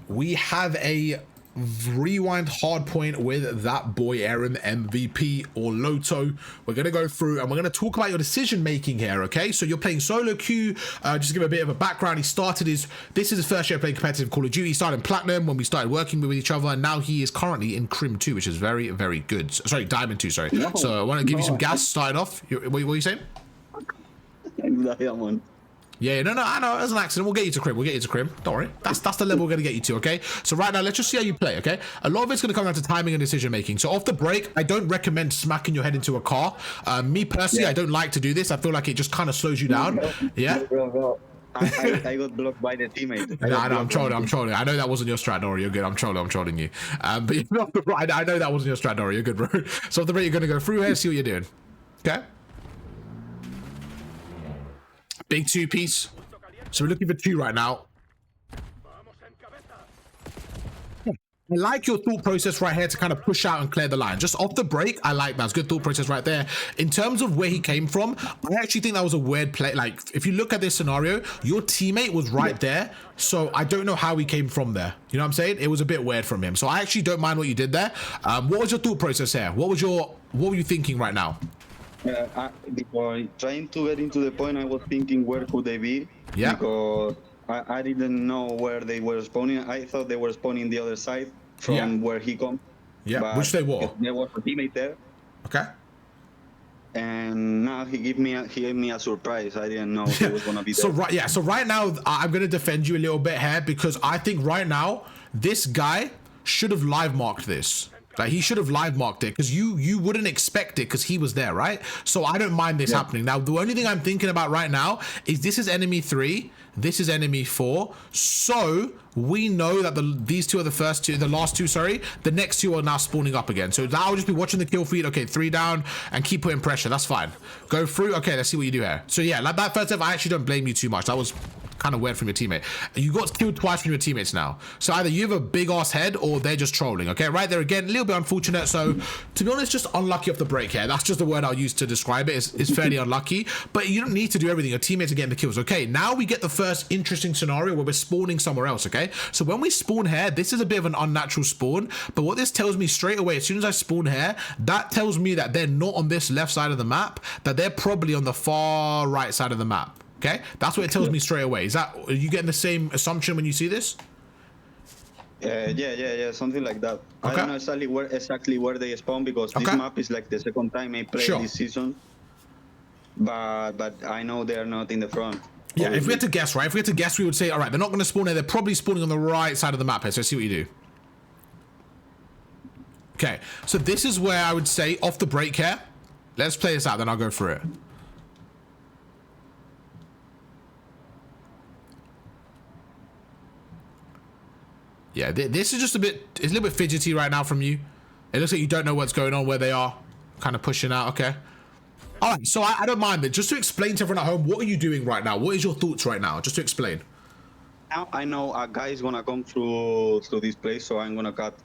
we have a rewind hard point with that boy Aaron MVP or Loto. We're going to go through and we're going to talk about your decision making here, okay? So you're playing solo queue. Just to give a bit of a background, this is his first year playing competitive Call of Duty. He started in Platinum when we started working with each other, and now he is currently in Crim 2, which is very, very good. Sorry, Diamond 2, sorry. No, so I want to give you some gas starting off. What are you saying? Diamond. Yeah, no, I know, as an accident. We'll get you to Crim. Don't worry. That's the level we're going to get you to, okay? So right now, let's just see how you play, okay? A lot of it's going to come down to timing and decision making. So off the break, I don't recommend smacking your head into a car. Me personally, I don't like to do this. I feel like it just kind of slows you down. Yeah? I got blocked by the teammate. No, I'm trolling. I know that wasn't your strat, Nori. You're good. I'm trolling you. But you're not the right. I know that wasn't your strat, Nori. You're good, bro. So off the break, you're going to go through here, see what you're doing. Okay? Big 2-piece. So we're looking for 2 right now. I like your thought process right here to kind of push out and clear the line. Just off the break, I like that. It's good thought process right there. In terms of where he came from, I actually think that was a weird play. Like, if you look at this scenario, your teammate was right there. So I don't know how he came from there. You know what I'm saying? It was a bit weird from him. So I actually don't mind what you did there. What was your thought process here? What were you thinking right now? Before trying to get into the point, I was thinking, where could they be? Yeah. Because I didn't know where they were spawning. I thought they were spawning the other side from where he come. Yeah, but which they were. There was a teammate there. Okay. And now he gave me a surprise. I didn't know he was gonna be there. So right now I'm gonna defend you a little bit here, because I think right now this guy should have live marked this. Like, he should have live marked it, because you wouldn't expect it because he was there, right? So I don't mind this happening. Now, the only thing I'm thinking about right now is this is enemy 3, this is enemy 4. So we know that these 2 are the last 2, sorry. The next 2 are now spawning up again. So now I'll just be watching the kill feed. Okay, 3 down and keep putting pressure. That's fine. Go through. Okay, let's see what you do here. So yeah, like that first step, I actually don't blame you too much. That was kind of weird from your teammate. You got killed twice from your teammates now. So either you have a big ass head or they're just trolling. Okay, right there again, a little bit unfortunate. So to be honest, just unlucky off the break here. That's just the word I'll use to describe it. It's fairly unlucky, but you don't need to do everything. Your teammates are getting the kills. Okay, now we get the first interesting scenario where we're spawning somewhere else. Okay, so when we spawn here, this is a bit of an unnatural spawn, but what this tells me straight away, as soon as I spawn here, that tells me that they're not on this left side of the map, that they're probably on the far right side of the map. Okay, that's what it tells me straight away. Are you getting the same assumption when you see this? Yeah, something like that. Okay. I don't know exactly where they spawn, because this map is like the second time I play this season. But I know they are not in the front. Yeah, obviously. If we had to guess, right? If we had to guess, we would say, all right, they're not going to spawn there. They're probably spawning on the right side of the map here. So let's see what you do. Okay, so this is where I would say off the break here. Let's play this out, then I'll go through it. Yeah, this is just it's a little bit fidgety right now from you. It looks like you don't know what's going on, where they are. Kind of pushing out, okay. All right, so I don't mind it. Just to explain to everyone at home, what are you doing right now? What is your thoughts right now? Just to explain. Now I know a guy is gonna come through this place, so I'm gonna cut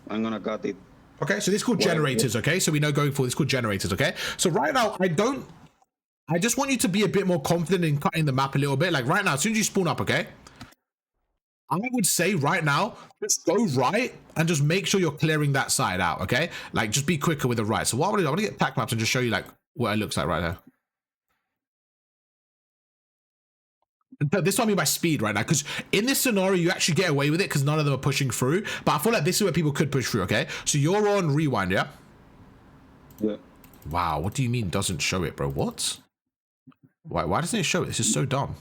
it. Okay, so this is called generators, okay? So we know going forward, this is called generators, okay? So right now, I just want you to be a bit more confident in cutting the map a little bit. Like right now, as soon as you spawn up, okay? I would say right now, just go right and just make sure you're clearing that side out, okay? Like, just be quicker with the right. So what I'm gonna do, I'm gonna get pack maps and just show you like what it looks like right here. This is what I mean by speed right now, because in this scenario, you actually get away with it because none of them are pushing through. But I feel like this is where people could push through, okay? So you're on rewind, yeah? Yeah. Wow, what do you mean doesn't show it, bro? What? Why doesn't it show it? This is so dumb.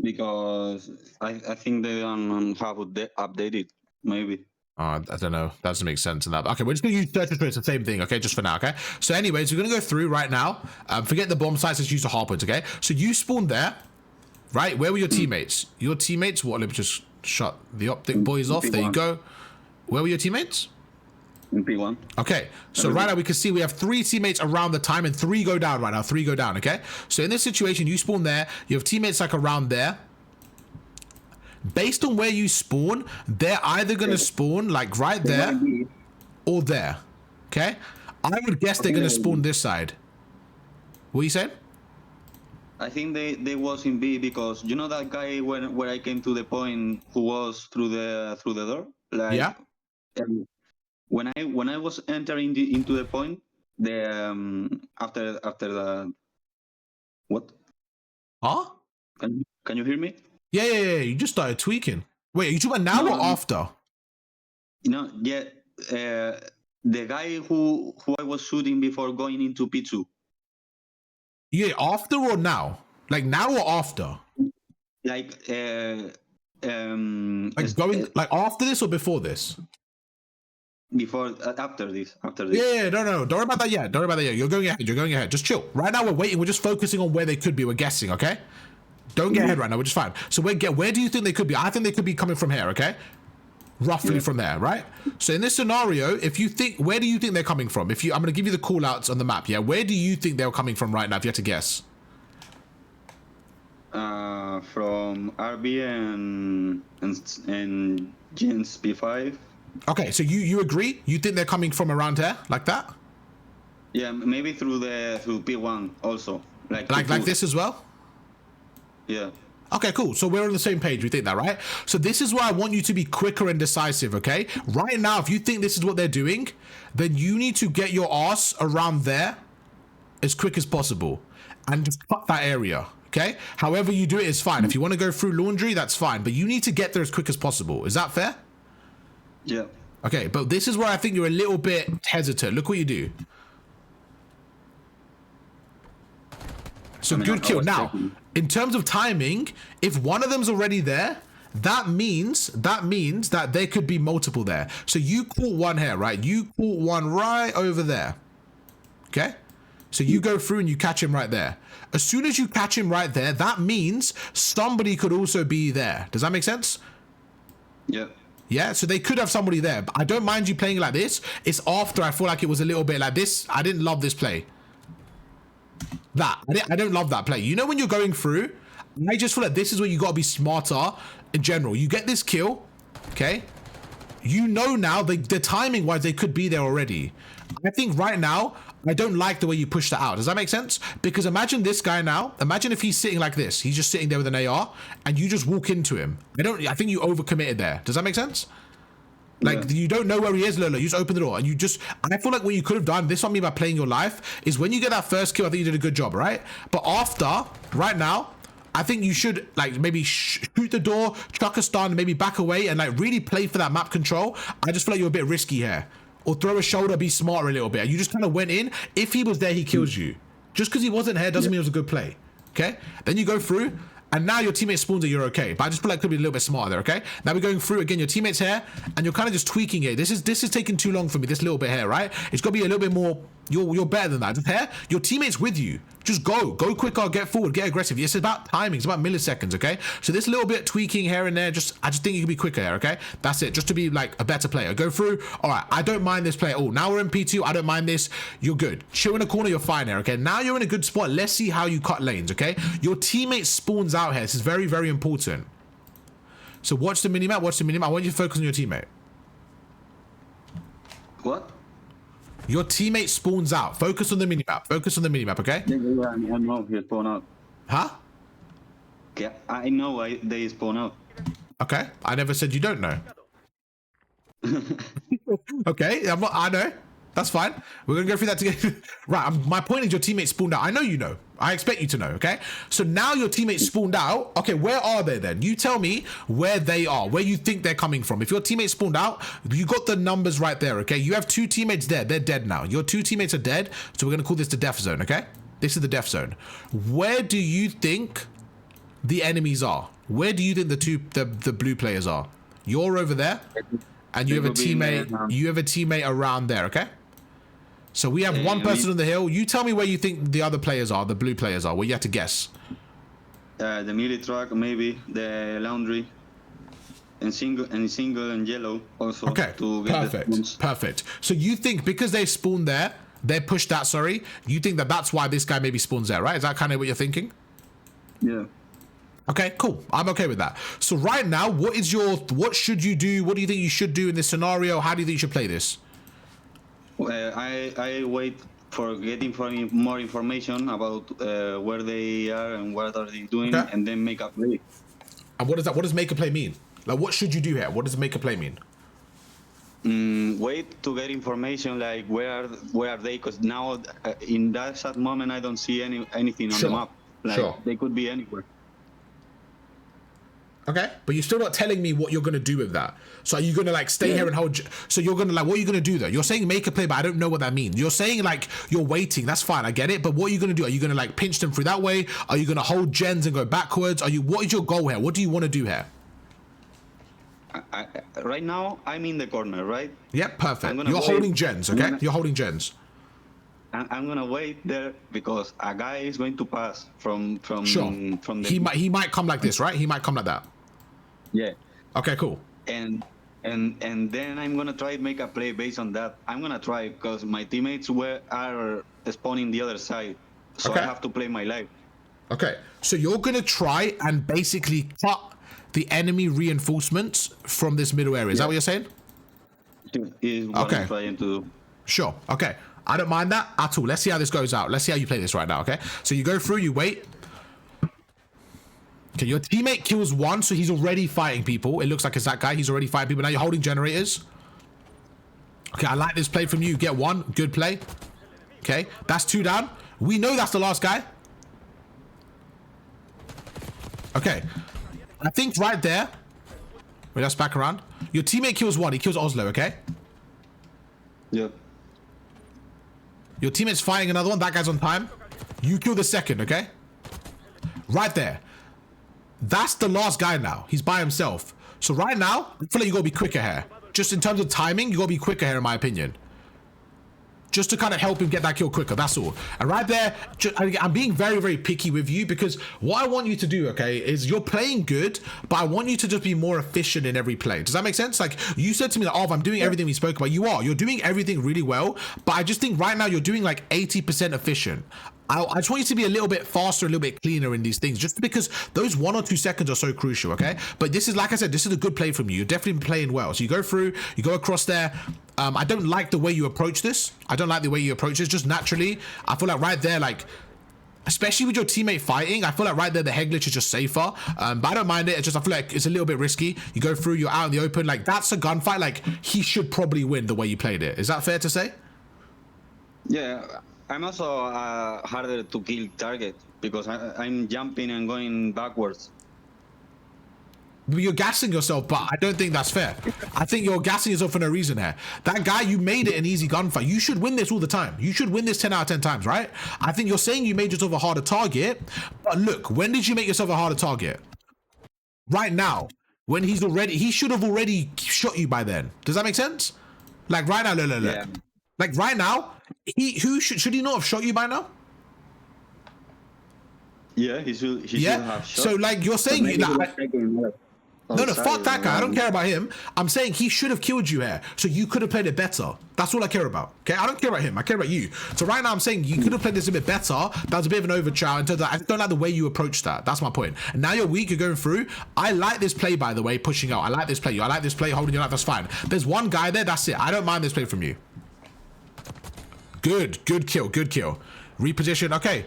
Because I think they don't have updated, maybe. I don't know. That doesn't make sense in that. Okay, we're just going to use search history. It's the same thing, okay? Just for now, okay? So anyways, we're going to go through right now. Forget the bomb sites. Let's use the hardpoints, okay? So you spawned there, right? Where were your teammates? Your teammates? What? Let me just shut the optic boys off. There you go. Where were your teammates? In P1. Okay, so right now we can see we have 3 teammates around the time and 3 go down right now. 3 go down, okay? So in this situation, you spawn there. You have teammates like around there. Based on where you spawn, they're either going to spawn like right there or there, okay? I would guess they're going to spawn this side. What are you saying? I think they was in B because you know that guy where I came to the point who was through the door, like Yeah. when I was entering into the point, the after the what? Huh? Can you hear me? Yeah. You just started tweaking. Wait, are you talking about now No, or no, after? no. Yeah, the guy who I was shooting before going into P2. Yeah, after or now? Like now or after? Like Like going like after this or before this? before after this. Yeah, no. Don't worry about that yet. Don't worry about that yet. You're going ahead. Just chill. Right now we're waiting. We're just focusing on where they could be. We're guessing, okay? Don't get ahead right now. We're just fine. So where do you think they could be? I think they could be coming from here, okay? Roughly from there, right? So in this scenario, if you think, where do you think they're coming from? I'm going to give you the call outs on the map, yeah? Where do you think they're coming from right now, if you had to guess? From RB and Gens P5. Okay, so you agree? You think they're coming from around here, like that? Yeah, maybe through P1 also. Like this as well? Yeah. Okay, cool. So we're on the same page. We think that, right? So this is why I want you to be quicker and decisive, okay? Right now, if you think this is what they're doing, then you need to get your ass around there as quick as possible and just cut that area, okay? However you do it is fine. If you want to go through laundry, that's fine. But you need to get there as quick as possible. Is that fair? Yeah. Okay, but this is where I think you're a little bit hesitant. Look what you do. So good kill. Now, in terms of timing, if one of them's already there, that means that there could be multiple there. So you caught one here, right? You caught one right over there. Okay? So you go through and you catch him right there. As soon as you catch him right there, that means somebody could also be there. Does that make sense? Yeah. Yeah, so they could have somebody there. But I don't mind you playing like this. It's after I feel like it was a little bit like this. I didn't love this play. I don't love that play. You know when you're going through, I just feel like this is where you got to be smarter in general. You get this kill, okay? You know now, the timing-wise, they could be there already. I think right now, I don't like the way you push that out. Does that make sense? Because imagine this guy now. Imagine if he's sitting like this. He's just sitting there with an AR, and you just walk into him. I think you overcommitted there. Does that make sense? Like, you don't know where he is, Lolo. You just open the door and I feel like what you could have done, this is what I mean by playing your life, is when you get that first kill, I think you did a good job, right? But after, right now, I think you should, like, maybe shoot the door, chuck a stun, maybe back away and, like, really play for that map control. I just feel like you're a bit risky here. Or throw a shoulder, be smarter a little bit. You just kind of went in. If he was there, he kills you. Just because he wasn't here doesn't mean it was a good play. Okay? Then you go through. And now your teammate spawns it, you're okay. But I just feel like it could be a little bit smarter there, okay? Now we're going through again, your teammate's here, and you're kind of just tweaking it. This is taking too long for me, this little bit here, right? It's got to be a little bit more, you're better than that. Just here, your teammate's with you. Just go quicker, get forward, get aggressive. It's about timing, it's about milliseconds, okay? So this little bit tweaking here and there, I just think you can be quicker here, okay? That's it, just to be like a better player. Go through, all right, I don't mind this play. Oh, now we're in P2, I don't mind this. You're good. Chill in the corner, you're fine here, okay? Now you're in a good spot. Let's see how you cut lanes, okay? Your teammate spawns out here. This is very, very important. So watch the minimap, I want you to focus on your teammate. What? Your teammate spawns out. Focus on the minimap, okay? Yeah, I know he spawn out. Huh? Yeah, I know they spawn out. Okay, I never said you don't know. Okay, I know. That's fine. We're gonna go through that together. Right, my point is your teammate spawned out. I know you know. I expect you to know, okay? So now your teammate spawned out. Okay, where are they then? You tell me where they are, where you think they're coming from. If your teammate spawned out, you got the numbers right there, okay? You have two teammates there. They're dead now. Your two teammates are dead, so we're gonna call this the death zone, okay? This is the death zone. Where do you think the enemies are? Where do you think the blue players are? You're over there, and you have a teammate. You have a teammate around there, okay? So we have one person on the hill. You tell me where you think the other players are, the blue players are. Where you have to guess. The melee truck, maybe the laundry, and single and yellow also. Okay, to get perfect. So you think because they spawned there, they pushed that. Sorry, you think that's why this guy maybe spawns there, right? Is that kind of what you're thinking? Yeah. Okay, cool. I'm okay with that. So right now, what should you do? What do you think you should do in this scenario? How do you think you should play this? I wait for getting more information about where they are and what are they doing, and then make a play. And what does make a play mean? Like, what should you do here? What does make a play mean? Wait to get information, like where are they? Because now in that sad moment, I don't see anything on the map. Like they could be anywhere. Okay, but you're still not telling me what you're gonna do with that. So are you gonna like stay here and hold? So you're gonna like, what are you gonna do though? You're saying make a play, but I don't know what that means. You're saying like you're waiting. That's fine, I get it. But what are you gonna do? Are you gonna like pinch them through that way? Are you gonna hold gens and go backwards? What is your goal here? What do you want to do here? Right now, I'm in the corner, right? Yep, perfect. You're holding gens, okay? You're holding gens. I'm gonna wait there because a guy is going to pass from the. He might come like this, right? He might come like that. Yeah. Okay, cool. And then I'm gonna try to make a play based on that. I'm gonna try because my teammates are spawning the other side, so I have to play my life. Okay, so you're gonna try and basically cut the enemy reinforcements from this middle area. Is that what you're saying? Is what I'm trying to do. Sure. Okay. I don't mind that at all. Let's see how this goes out. Let's see how you play this right now, okay? So you go through, you wait. Okay, your teammate kills one, so he's already fighting people. It looks like it's that guy. He's already fighting people. Now you're holding generators. Okay, I like this play from you. Get one. Good play. Okay, that's two down. We know that's the last guy. Okay. I think right there. Wait, let's back around. Your teammate kills one. He kills Oslo, okay? Yeah. Your teammate's fighting another one. That guy's on time. You kill the second, okay? Right there. That's the last guy now. He's by himself. So right now, I feel like you gotta be quicker here. Just in terms of timing, you gotta be quicker here, in my opinion. Just to kind of help him get that kill quicker, that's all. And right there, I'm being very, very picky with you because what I want you to do, okay, is you're playing good, but I want you to just be more efficient in every play. Does that make sense? Like, you said to me that, oh, I'm doing everything we spoke about. You're doing everything really well, but I just think right now you're doing like 80% efficient. I just want you to be a little bit faster, a little bit cleaner in these things, just because those 1 or 2 seconds are so crucial, okay? But this is, like I said, this is a good play from you. You're definitely playing well. So you go through, you go across there. I don't like the way you approach this. I don't like the way you approach this. Just naturally, I feel like right there, like, especially with your teammate fighting, I feel like right there, the head glitch is just safer. But I don't mind it. It's just, I feel like it's a little bit risky. You go through, you're out in the open. Like, that's a gunfight. Like, he should probably win the way you played it. Is that fair to say? Yeah. I'm also harder to kill target because I'm jumping and going backwards. You're gassing yourself, but I don't think that's fair. I think you're gassing yourself for no reason here. That guy, you made it an easy gunfight. You should win this all the time. You should win this 10 out of 10 times, right? I think you're saying you made yourself a harder target, but look, when did you make yourself a harder target? Right now, when he should have already shot you by then. Does that make sense? Like right now, look. Yeah. Like right now, should he not have shot you by now? Yeah, he should have shot. So like you're saying, no, fuck that guy. I don't care about him. I'm saying he should have killed you here, so you could have played it better. That's all I care about. Okay, I don't care about him. I care about you. So right now, I'm saying you could have played this a bit better. That was a bit of an overchild. In terms of, I don't like the way you approached that. That's my point. And now you're weak. You're going through. I like this play, by the way, pushing out. I like this play. I like this play, holding your life. That's fine. There's one guy there. That's it. I don't mind this play from you. Good kill. Reposition. Okay.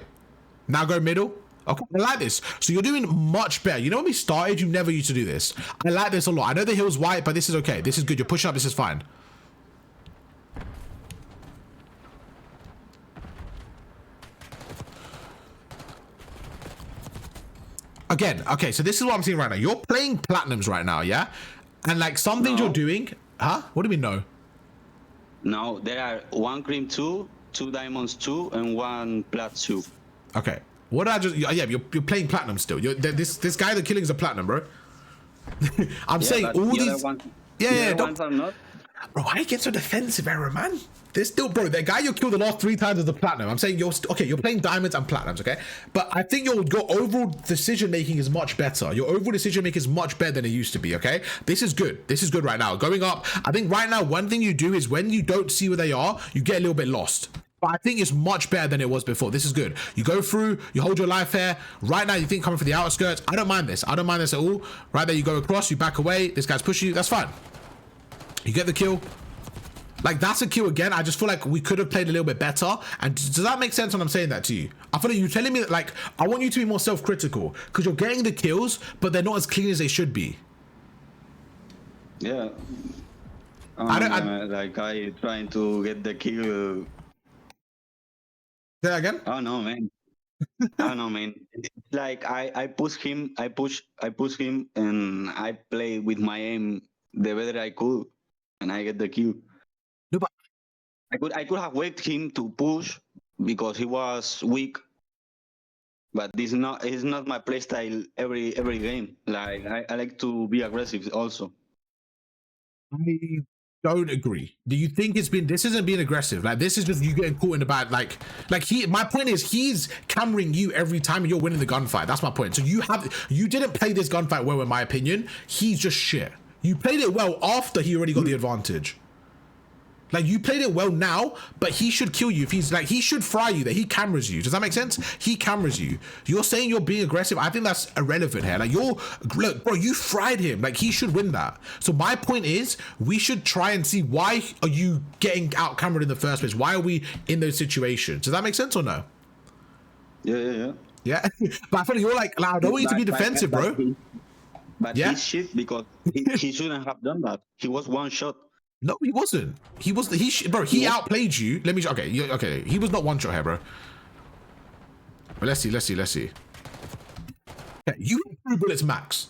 Now go middle. Okay, I like this. So you're doing much better. You know when we started, you never used to do this. I like this a lot. I know the hill's white, but this is okay. This is good. You're pushing up. This is fine. Again, okay, so this is what I'm seeing right now. You're playing platinums right now, yeah? And like some things you're doing, huh? What do we mean no? No, there are 1 cream 2, 2 diamonds 2, and 1 plat 2. Okay. What did I just? Yeah, you're playing platinum still. This guy that killing is a platinum, bro. I'm saying all these. Ones are not. Bro, why you get so defensive, Aaron, man? There's still, bro, the guy you killed the last 3 times is the platinum. I'm saying you're playing diamonds and platinums, okay? But I think your overall decision making is much better. Your overall decision making is much better than it used to be, okay? This is good. This is good right now. Going up, I think right now one thing you do is when you don't see where they are, you get a little bit lost. But I think it's much better than it was before. This is good. You go through, you hold your life here. Right now, you think coming for the outskirts. I don't mind this. I don't mind this at all. Right there, you go across, you back away. This guy's pushing you. That's fine. You get the kill. Like, that's a kill again. I just feel like we could have played a little bit better. And does that make sense when I'm saying that to you? I feel like you're telling me that, like, I want you to be more self-critical because you're getting the kills, but they're not as clean as they should be. Yeah. Like I trying to get the kill. Say that again? Oh no, man. I don't know, man. It's like I push him, I push him, and I play with my aim the better I could, and I get the kill. No, but I could have waited him to push because he was weak, but this is not my playstyle every game. Like I like to be aggressive also. I don't agree. Do you think this isn't being aggressive? Like, this is just you getting caught in the bad, like my point is he's cammering you every time and you're winning the gunfight. That's my point. So you didn't play this gunfight well, in my opinion. He's just shit. You played it well after he already got the advantage. Like, you played it well now, but he should kill you if he's like, he should fry you, that he cameras you. Does that make sense? He cameras you. You're saying you're being aggressive. I think that's irrelevant here. Like, look, bro, you fried him. Like, he should win that. So my point is, we should try and see, why are you getting out camered in the first place? Why are we in those situations? Does that make sense or no? Yeah. Yeah? But I feel like you're like, I don't want you to be defensive, bro. But he's shit because he shouldn't have done that. He was one shot. No, he wasn't. Bro, he outplayed you. Let me, okay. He was not one shot here, bro. But let's see. Okay, you have 2 bullets max.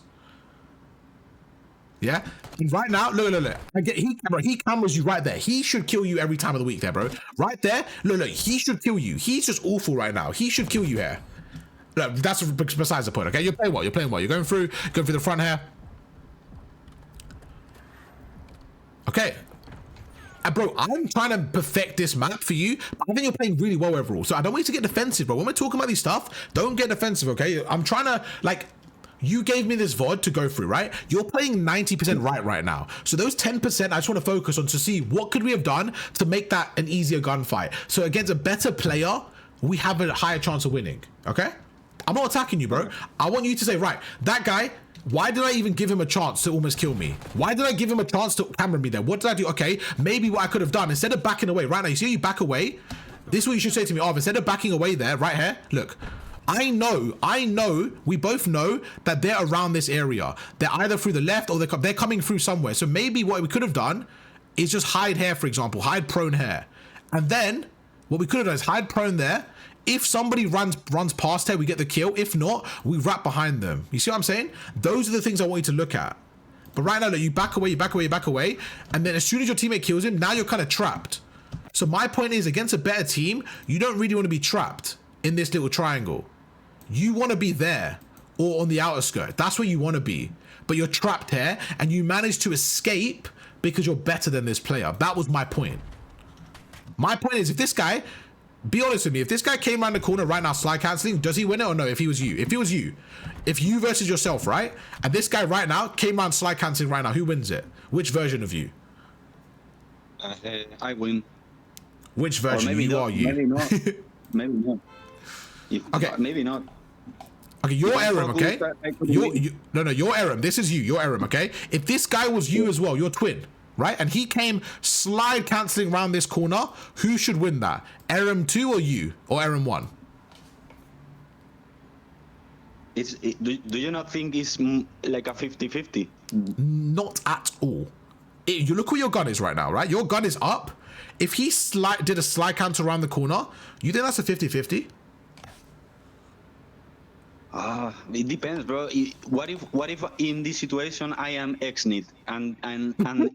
Yeah? And right now, look. He cameras you right there. He should kill you every time of the week there, bro. Right there, look, he should kill you. He's just awful right now. He should kill you here. Look, that's besides the point, okay? You're playing well. You're going through the front here. Okay. Bro, I'm trying to perfect this map for you. I think you're playing really well overall. So I don't want you to get defensive, bro. When we're talking about these stuff, don't get defensive, okay? I'm trying to, like, you gave me this VOD to go through, right? You're playing 90% right now. So those 10%, I just want to focus on to see what could we have done to make that an easier gunfight. So against a better player, we have a higher chance of winning, okay? I'm not attacking you, bro. I want you to say, right, that guy, why did I even give him a chance to almost kill me? Why did I give him a chance to camera me there? What did I do? Okay, maybe what I could have done, instead of backing away, right now, you see how you back away? This is what you should say to me, Arv, instead of backing away there, right here, look, I know, we both know that they're around this area. They're either through the left or they're coming through somewhere. So maybe what we could have done is just hide here, for example, hide prone here. And then what we could have done is hide prone there. If somebody runs past here, we get the kill. If not, we wrap behind them. You see what I'm saying? Those are the things I want you to look at. But right now, look, you back away. And then as soon as your teammate kills him, now you're kind of trapped. So my point is, against a better team, you don't really want to be trapped in this little triangle. You want to be there or on the outer skirt. That's where you want to be. But you're trapped here and you manage to escape because you're better than this player. That was my point. My point is, if this guy... Be honest with me, if this guy came around the corner right now slide cancelling, does he win it or no? If he was you. If you versus yourself, right? And this guy right now came around slide cancelling right now, who wins it? Which version of you? I win. Which version are you? Maybe not. Maybe not. Okay. Maybe not. Okay, you're Aram, okay? You're Aram. This is you. You're Aram, okay? If this guy was you as well, you're twin, right? And he came slide cancelling around this corner, who should win that? Aram 2 or you? Or Aram 1? Do you not think it's like a 50-50? Not at all. You look where your gun is right now, right? Your gun is up. If he did a slide cancel around the corner, you think that's a 50-50? It depends, bro. What if in this situation I am Xnit and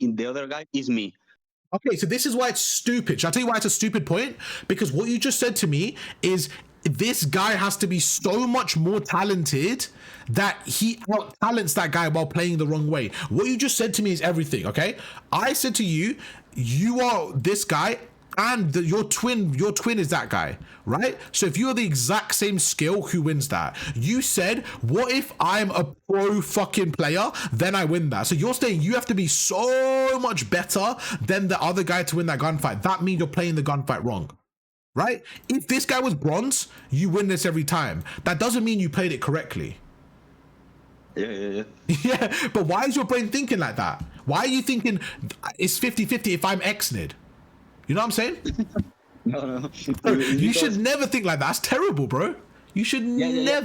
in the other guy is me? Okay, so this is why it's stupid. Shall I tell you why it's a stupid point? Because what you just said to me is this guy has to be so much more talented that he out-talents that guy while playing the wrong way. What you just said to me is everything, okay? I said to you, you are this guy and your twin is that guy, right? So if you are the exact same skill, who wins that? You said, what if I'm a pro fucking player, then I win that? So you're saying you have to be so much better than the other guy to win that gunfight. That means you're playing the gunfight wrong, right? If this guy was bronze, you win this every time. That doesn't mean you played it correctly. Yeah. Yeah, but why is your brain thinking like that? Why are you thinking it's 50-50 if I'm Xnid? You know what I'm saying? No. Bro, It's you should because- never think like that. That's terrible, bro. You should yeah.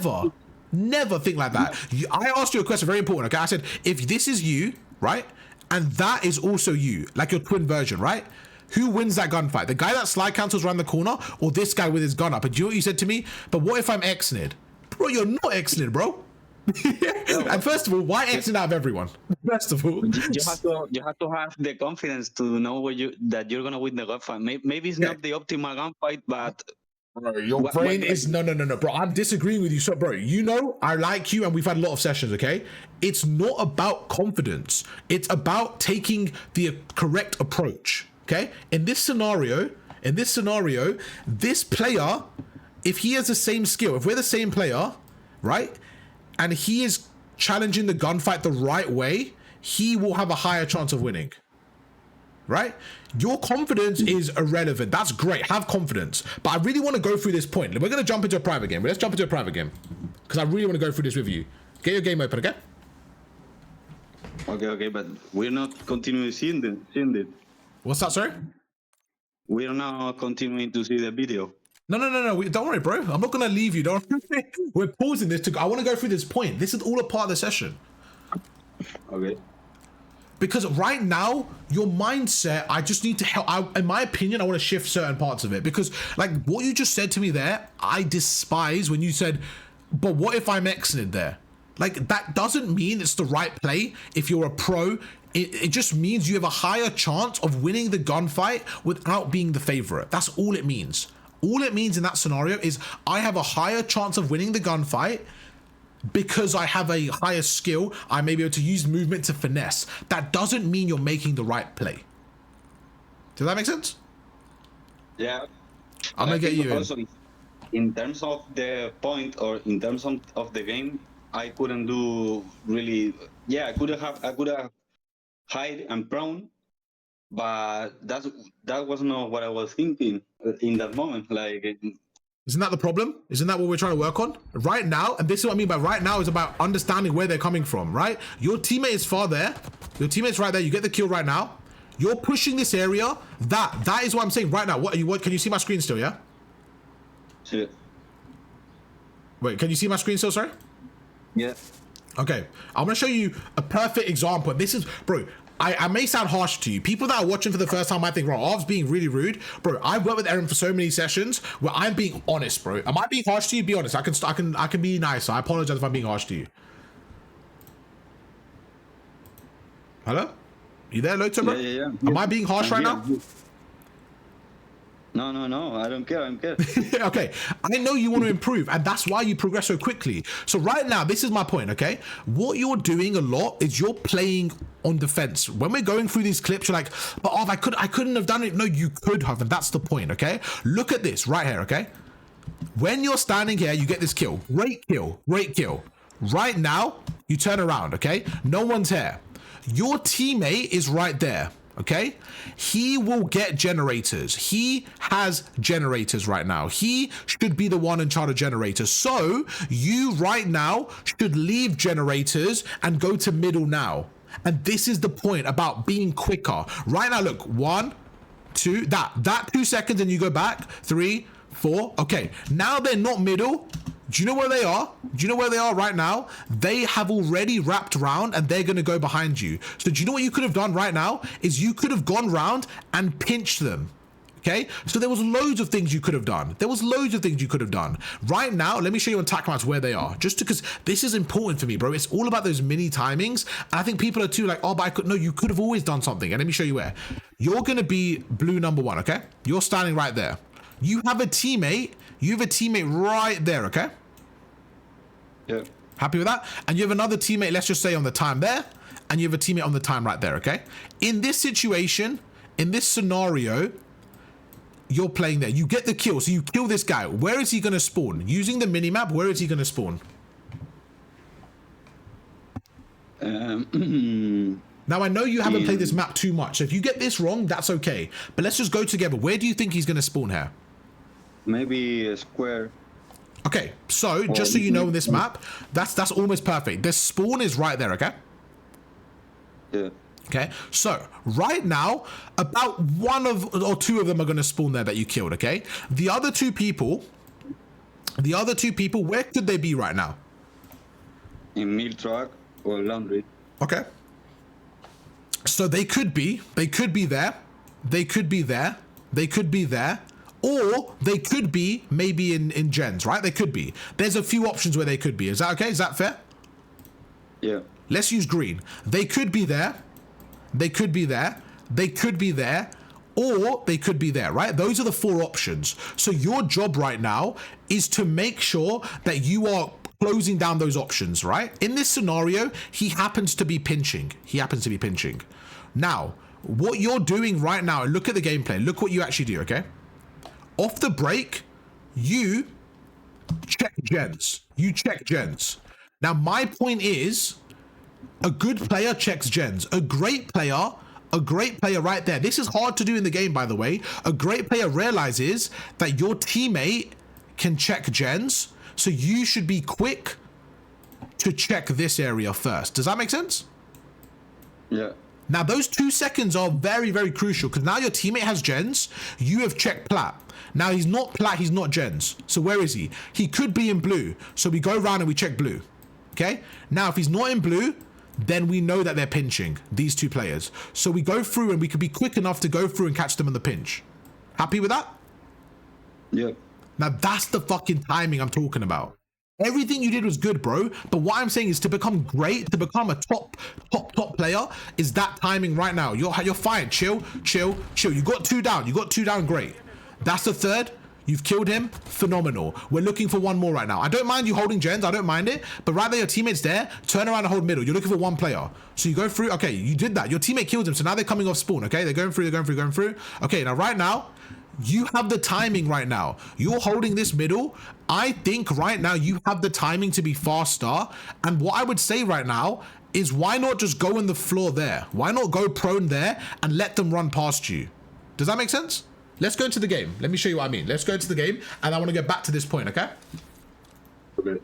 never think like that. I asked you a question, very important, okay? I said, if this is you, right? And that is also you, like your twin version, right? Who wins that gunfight? The guy that slide cancels around the corner or this guy with his gun up? And do you know what you said to me? But what if I'm X-nid? Bro, you're not X-nid, bro. And first of all, why X-nid out of everyone? First of all. You have to have the confidence to know that you're gonna win the gunfight. Maybe it's not the optimal gunfight, but Bro, your brain is no, bro. I'm disagreeing with you. So, bro, you know I like you, and we've had a lot of sessions. Okay, it's not about confidence. It's about taking the correct approach. Okay, in this scenario, this player, if he has the same skill, if we're the same player, right, and he is challenging the gunfight the right way, he will have a higher chance of winning. Right? Your confidence is irrelevant. That's great. Have confidence. But I really want to go through this point. We're going to jump into a private game. Let's jump into a private game. Because I really want to go through this with you. Get your game open, okay? Okay, but we're not continuing seeing it. What's that, sorry? We're not continuing to see the video. No. Don't worry, bro. I'm not going to leave you. Don't worry. We're pausing this. I want to go through this point. This is all a part of the session. Okay. Because right now, your mindset, I just need to help. In my opinion, I want to shift certain parts of it. Because, like, what you just said to me there, I despise when you said, but what if I'm X-nid there? Like, that doesn't mean it's the right play. If you're a pro, it just means you have a higher chance of winning the gunfight without being the favorite. That's all it means. All it means in that scenario is I have a higher chance of winning the gunfight because I have a higher skill. I may be able to use movement to finesse. That doesn't mean you're making the right play. Does that make sense? Yeah. I'm gonna get you in. Also, in terms of the point or in terms of the game, I couldn't do really. Yeah, I could have hide and prone, but that was not what I was thinking in that moment. Like. Isn't that the problem? Isn't that what we're trying to work on? Right now, and this is what I mean by right now, is about understanding where they're coming from, right? Your teammate is far there. Your teammate's right there. You get the kill right now. You're pushing this area. That is what I'm saying right now. What can you see my screen still, yeah? Yeah. Wait, can you see my screen still, sorry? Yeah. Okay, I'm gonna show you a perfect example. This is, bro, I may sound harsh to you. People that are watching for the first time might think, bro, Arv's being really rude. Bro, I've worked with Aaron for so many sessions where I'm being honest, bro. Am I being harsh to you? Be honest. I can be nice. I apologize if I'm being harsh to you. Hello? You there, Loto, bro? Yeah. Am I being harsh right now? No. I don't care. Okay, I know you want to improve, and that's why you progress so quickly. So right now, this is my point, okay? What you're doing a lot is you're playing on defense. When we're going through these clips, you're like, but Arv, I couldn't have done it. No, you could have, and that's the point, okay? Look at this right here, okay? When you're standing here, you get this kill. Great kill. Right now, you turn around, okay? No one's here. Your teammate is right there. Okay, he will get generators. He has generators right now. He should be the one in charge of generators. So you right now should leave generators and go to middle now. And this is the point about being quicker. Right now, look, 1, 2, that 2 seconds, and you go back. 3, 4. Okay, now they're not middle. Do you know where they are? Do you know where they are right now? They have already wrapped around and they're going to go behind you. So do you know what you could have done right now? Is you could have gone round and pinched them. Okay, so there was loads of things you could have done. Right now, let me show you on attack rounds where they are. Just because this is important for me, bro. It's all about those mini timings. And I think people are too like, oh, but I could. No, you could have always done something. And let me show you where. You're going to be blue number 1, okay? You're standing right there. You have a teammate right there, okay? Yeah. Happy with that? And you have another teammate, let's just say on the time there, and you have a teammate on the time right there, okay? In this situation, in this scenario, you're playing there. You get the kill, so you kill this guy. Where is he going to spawn? Using the minimap, where is he going to spawn? Now, I know you haven't played this map too much, so if you get this wrong, that's okay. But let's just go together. Where do you think he's going to spawn here? Maybe a square. Okay, so just so you know in this map, that's almost perfect. The spawn is right there, okay? Yeah. Okay, so right now, about one of or two of them are going to spawn there that you killed. Okay, the other two people, where could they be right now? In meal truck or laundry. Okay, so they could be there, they could be there, they could be there, or they could be maybe in gens, right? They could be. There's a few options where they could be. Is that okay? Is that fair? Yeah. Let's use green. They could be there. They could be there. They could be there. Or they could be there, right? Those are the four options. So your job right now is to make sure that you are closing down those options, right? In this scenario, he happens to be pinching. He happens to be pinching. Now, what you're doing right now, look at the gameplay. Look what you actually do, okay? Off the break, you check gens. You check gens. Now, my point is, a good player checks gens. A great player right there. This is hard to do in the game, by the way. A great player realizes that your teammate can check gens, so you should be quick to check this area first. Does that make sense? Yeah. Now, those 2 seconds are very, very crucial because now your teammate has gens. You have checked plat. Now, he's not plat, he's not gens. So where is he? He could be in blue. So we go around and we check blue. Okay? Now, if he's not in blue, then we know that they're pinching, these two players. So we go through and we could be quick enough to go through and catch them in the pinch. Happy with that? Yeah. Now that's the fucking timing I'm talking about. Everything you did was good, bro. But what I'm saying is to become great, to become a top player, is that timing right now. You're fine. Chill. You got 2 down. You got 2 down. Great. That's the third. You've killed him. Phenomenal. We're looking for one more right now. I don't mind you holding gens. I don't mind it. But right there, your teammate's there. Turn around and hold middle. You're looking for one player. So you go through. Okay, you did that. Your teammate killed him. So now they're coming off spawn. Okay, they're going through. Okay, now right now, you have the timing right now. You're holding this middle. I think right now you have the timing to be faster. And what I would say right now is why not just go on the floor there? Why not go prone there and let them run past you? Does that make sense? Let's go into the game. Let me show you what I mean. Let's go into the game, and I want to get back to this point, okay? Okay.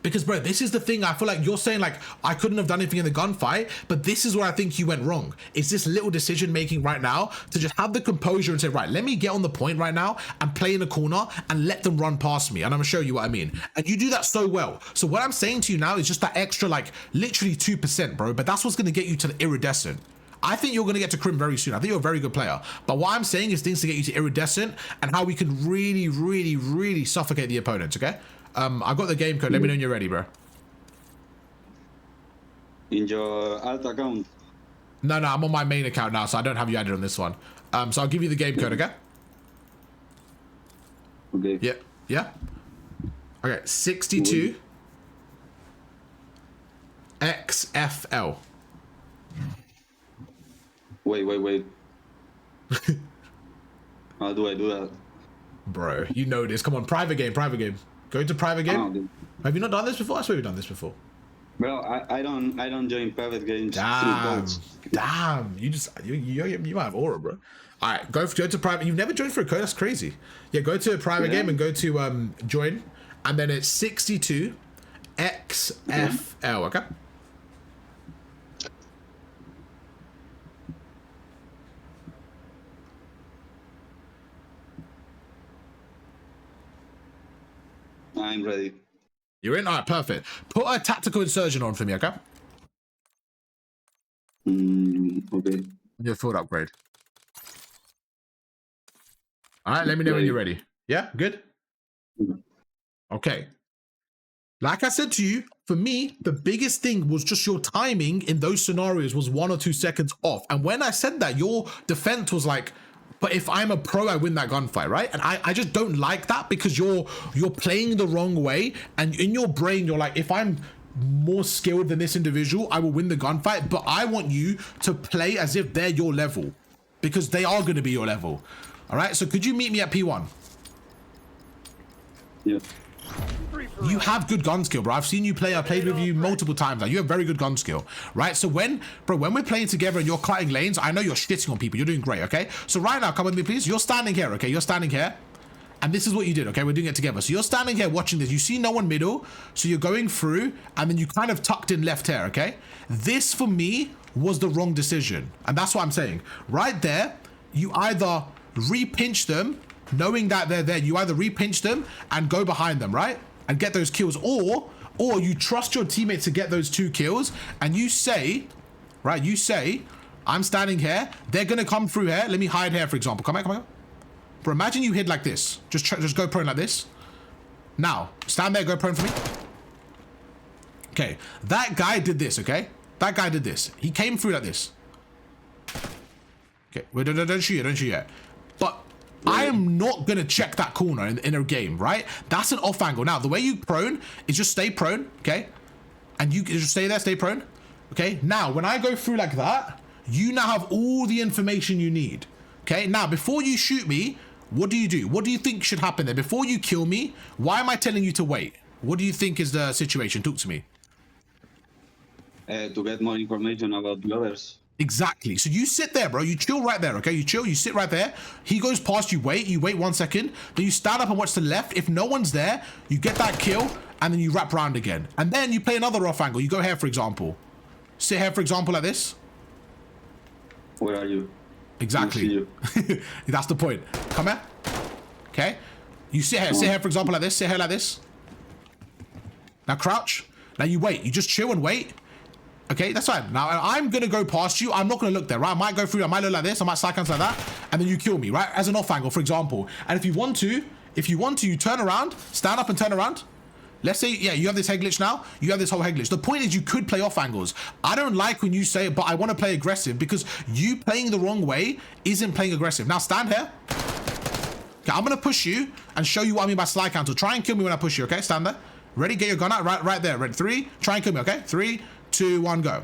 Because, bro, this is the thing. I feel like you're saying, like, I couldn't have done anything in the gunfight, but this is where I think you went wrong. It's this little decision-making right now to just have the composure and say, right, let me get on the point right now and play in the corner and let them run past me, and I'm going to show you what I mean. And you do that so well. So what I'm saying to you now is just that extra, like, literally 2%, bro, but that's what's going to get you to the iridescent. I think you're going to get to Crim very soon. I think you're a very good player. But what I'm saying is things to get you to iridescent and how we can really, really, really suffocate the opponents, okay? I got the game code. Let me know when you're ready, bro. In your alt account? No, I'm on my main account now, so I don't have you added on this one. So I'll give you the game code, okay? Okay. Yeah? Okay, 62 XFL. Wait. How do I do that? Bro, you know this. Come on, private game. Go to private game. Oh, okay. Have you not done this before? I swear you've done this before. Well, I don't join private games. Damn. You might have aura, bro. All right, go to private. You've never joined for a code. That's crazy. Yeah, go to a private game and go to join, and then it's 62 XFL. Okay. I'm ready. You're in? All right, perfect. Put a tactical insurgent on for me, okay? Okay. Your field upgrade. All right, let me know when you're ready. Yeah, good? Okay. Like I said to you, for me, the biggest thing was just your timing in those scenarios was 1 or 2 seconds off. And when I said that, your defense was like, but if I'm a pro, I win that gunfight, right? And I just don't like that because you're playing the wrong way. And in your brain, you're like, if I'm more skilled than this individual, I will win the gunfight. But I want you to play as if they're your level because they are going to be your level. All right, so could you meet me at P1? Yeah. You have good gun skill, bro. I've seen you play. I played with you multiple times. Like, you have very good gun skill, right? So when we're playing together and you're cutting lanes, I know you're shitting on people. You're doing great, okay? So right now, come with me, please. You're standing here, okay? You're standing here. And this is what you did, okay? We're doing it together. So you're standing here watching this. You see no one middle, so you're going through, and then you kind of tucked in left here, okay? This, for me, was the wrong decision. And that's what I'm saying. Right there, you either re-pinch them, knowing that they're there. You either re-pinch them and go behind them, right? And get those kills. Or you trust your teammate to get those 2 kills, and you say, right, you say, I'm standing here. They're going to come through here. Let me hide here, for example. Come here. Bro, imagine you hid like this. Just go prone like this. Now, stand there, go prone for me. Okay, that guy did this, okay? That guy did this. He came through like this. Okay, wait, don't shoot yet. But I am not going to check that corner in a game, right? That's an off angle. Now, the way you prone is just stay prone, okay? And you just stay there, stay prone. Okay, now, when I go through like that, you now have all the information you need. Okay, now, before you shoot me, what do you do? What do you think should happen there? Before you kill me, why am I telling you to wait? What do you think is the situation? Talk to me. To get more information about the others. Exactly. So you sit there, bro. You chill right there, okay? You chill, you sit right there. He goes past, you wait 1 second. Then you stand up and watch to the left. If no one's there, you get that kill, and then you wrap around again. And then you play another off angle. You go here, for example. Sit here, for example, like this. Where are you? Exactly. You. That's the point. Come here. Okay. You sit here, for example, like this. Sit here like this. Now crouch. Now you wait. You just chill and wait. Okay, that's fine. Now I'm gonna go past you. I'm not gonna look there, right? I might go through. I might look like this. I might side counter like that, and then you kill me, right? As an off angle, for example. And if you want to, you turn around, stand up and turn around. Let's say, yeah, you have this head glitch now. You have this whole head glitch. The point is you could play off angles. I don't like when you say, but I want to play aggressive, because you playing the wrong way isn't playing aggressive. Now stand here. Okay, I'm going to push you and show you what I mean by slide counter. Try and kill me when I push you, okay? Stand there. Ready? Get your gun out. Right there. Ready? 3. Try and kill me, okay? 3, 2, 1, go.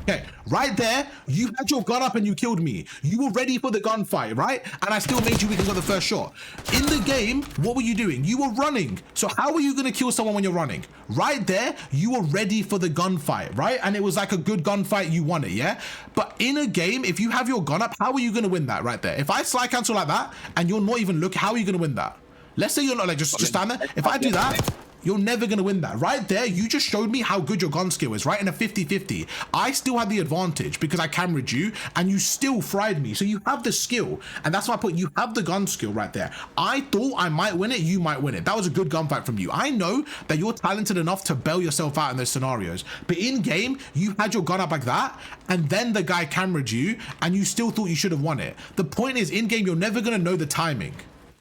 Okay, right there, you had your gun up and you killed me. You were ready for the gunfight, right? And I still made you weak and got the first shot. In the game, what were you doing? You were running. So how are you going to kill someone when you're running? Right there, you were ready for the gunfight, right? And it was like a good gunfight, you won it, yeah? But in a game, if you have your gun up, how are you going to win that right there? If I slide cancel like that and you're not even looking, how are you going to win that? Let's say you're not like, just stand there. If I do that, you're never going to win that. Right there, you just showed me how good your gun skill is, right? In a 50-50. I still had the advantage because I camered you and you still fried me. So you have the skill. And that's my point. You have the gun skill right there. I thought I might win it. You might win it. That was a good gunfight from you. I know that you're talented enough to bail yourself out in those scenarios. But in game, you had your gun up like that. And then the guy camered you and you still thought you should have won it. The point is, in game, you're never going to know the timing.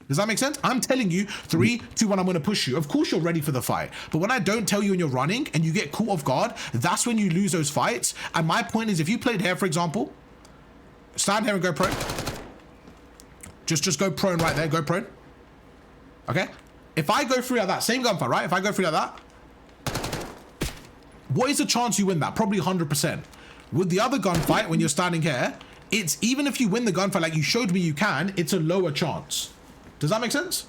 Does that make sense? I'm telling you, 3, 2, 1, I'm going to push you. Of course you're ready for the fight. But when I don't tell you and you're running and you get caught off guard, that's when you lose those fights. And my point is, if you played here, for example, stand here and go prone. Just go prone right there. Go prone. Okay? If I go through like that, same gunfight, right? If I go through like that, what is the chance you win that? Probably 100%. With the other gunfight, when you're standing here, it's even if you win the gunfight like you showed me you can, it's a lower chance. Does that make sense?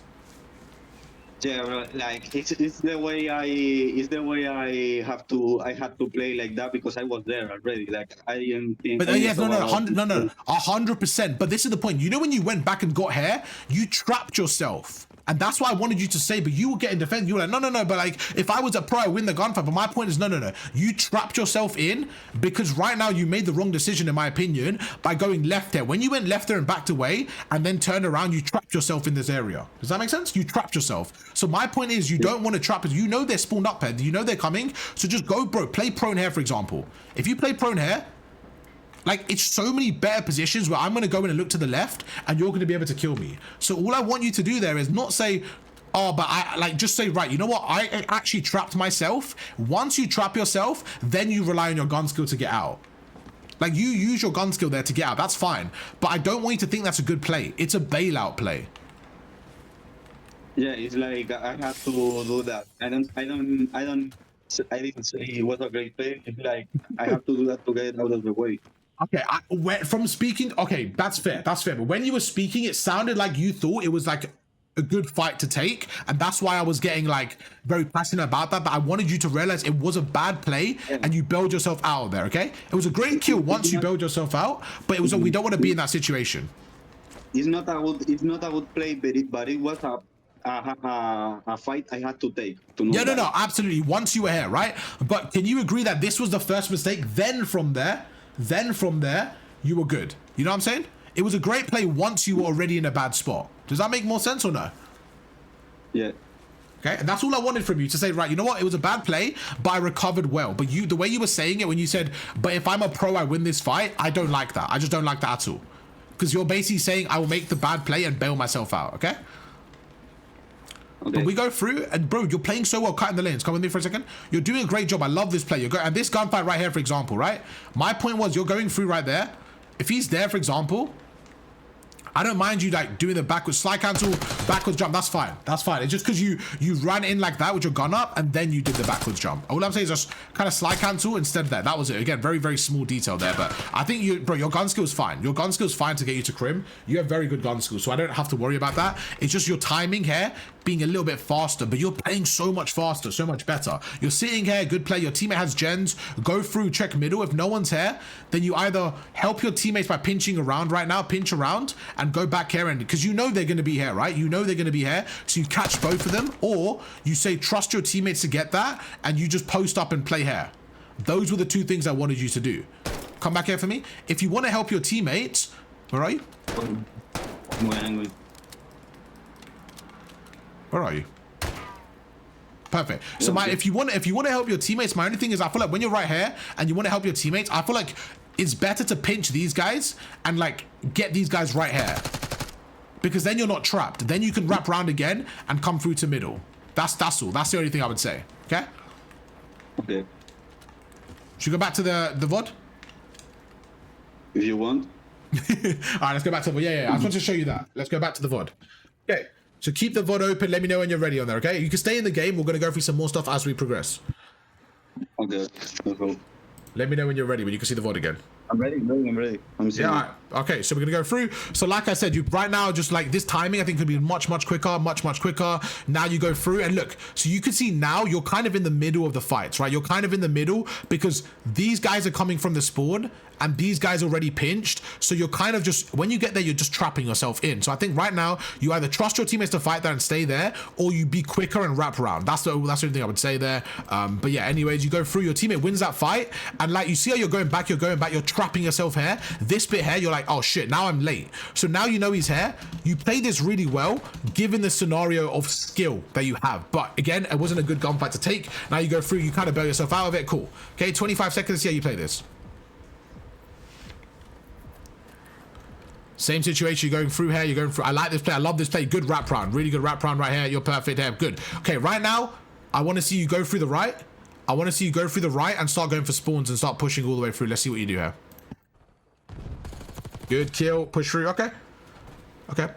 Yeah, like it's the way I had to play like that because I was there already. Like I didn't think. But yes, no, 100%. But this is the point. You know, when you went back and got hair, you trapped yourself. And that's what I wanted you to say, but you were getting defense. You were like, no, but like, if I was a pro, I win the gunfight. But my point is, no. You trapped yourself in because right now you made the wrong decision, in my opinion, by going left there. When you went left there and backed away and then turned around, you trapped yourself in this area. Does that make sense? You trapped yourself. So my point is, you don't want to trap it. You know they're spawned up here. You know they're coming. So just go, bro. Play prone here, for example. If you play prone here, like, it's so many better positions where I'm going to go in and look to the left and you're going to be able to kill me. So all I want you to do there is not say, oh, but I like, just say, right, you know what? I actually trapped myself. Once you trap yourself, then you rely on your gun skill to get out. Like, you use your gun skill there to get out. That's fine. But I don't want you to think that's a good play. It's a bailout play. Yeah, it's like I have to do that. I didn't say it was a great play. It's like I have to do that to get it out of the way. Okay, from speaking, okay, that's fair. But when you were speaking, it sounded like you thought it was like a good fight to take, and that's why I was getting like very passionate about that. But I wanted you to realize it was a bad play, and you bailed yourself out of there. Okay, it was a great kill once you bailed yourself out, but it was we don't want to be in that situation. it's not a good play, but it was a fight I had to take to know Yeah, no, that. absolutely. Once you were here, right? But can you agree that this was the first mistake? Then from there, you were good. You know what I'm saying? It was a great play once you were already in a bad spot. Does that make more sense or no? Yeah. Okay, and that's all I wanted from you to say, right, you know what? It was a bad play, but I recovered well. But the way you were saying it when you said, but if I'm a pro, I win this fight, I don't like that. I just don't like that at all. Because you're basically saying I will make the bad play and bail myself out, okay? Okay. But we go through, and bro, you're playing so well, cutting the lanes. Come with me for a second. You're doing a great job. I love this play. And this gunfight right here, for example, right? My point was, you're going through right there. If he's there, for example, I don't mind you like doing the backwards slide cancel, backwards jump. That's fine. That's fine. It's just because you ran in like that with your gun up and then you did the backwards jump. All I'm saying is just kind of slide cancel instead of that. That was it. Again, very, very small detail there. But I think your gun skill is fine. Your gun skill is fine to get you to crim. You have very good gun skills, so I don't have to worry about that. It's just your timing here being a little bit faster, but you're playing so much faster, so much better. You're sitting here, good play. Your teammate has gens. Go through, check middle. If no one's here, then you either help your teammates by pinching around right now, pinch around, and go back here, and because you know they're going to be here, right? You know they're going to be here, so you catch both of them, or you say trust your teammates to get that, and you just post up and play here. Those were the two things I wanted you to do. Come back here for me. If you want to help your teammates, where are you? Where are you? Perfect. So if you want to help your teammates, my only thing is I feel like when you're right here and you want to help your teammates, I feel like it's better to pinch these guys and like get these guys right here, because then you're not trapped. Then you can wrap around again and come through to middle. That's all. That's the only thing I would say. Okay. Okay. Should we go back to the VOD? If you want. All right, let's go back to the VOD. Yeah. I just want to show you that. Let's go back to the VOD. Okay. So keep the VOD open. Let me know when you're ready on there, okay? You can stay in the game. We're going to go through some more stuff as we progress. Okay. Let's go. Let me know when you're ready, when you can see the VOD again. I'm ready. I'm ready. Yeah, all right. Okay, so we're gonna go through. So like I said, you right now, just like this timing, I think could be much quicker, much quicker. Now you go through and look, so you can see now you're kind of in the middle of the fights, right? You're kind of in the middle because these guys are coming from the spawn and these guys already pinched. So you're kind of just, when you get there, you're just trapping yourself in. So I think right now you either trust your teammates to fight there and stay there, or you be quicker and wrap around. That's the only thing I would say there. But yeah, anyways, you go through, your teammate wins that fight, and like you see how you're going back, you're trapping yourself here. This bit here, you're like, oh shit, now I'm late. So now you know he's here. You play this really well, given the scenario of skill that you have. But again, it wasn't a good gunfight to take. Now you go through, you kind of bail yourself out of it. Cool. Okay, 25 seconds. See how you play this. Same situation, you're going through here, you're going through. I like this play, I love this play. Good wrap round, really good wrap round right here. You're perfect here, good. Okay, right now, I want to see you go through the right. I want to see you go through the right and start going for spawns and start pushing all the way through. Let's see what you do here. Good kill, push through, okay. Okay.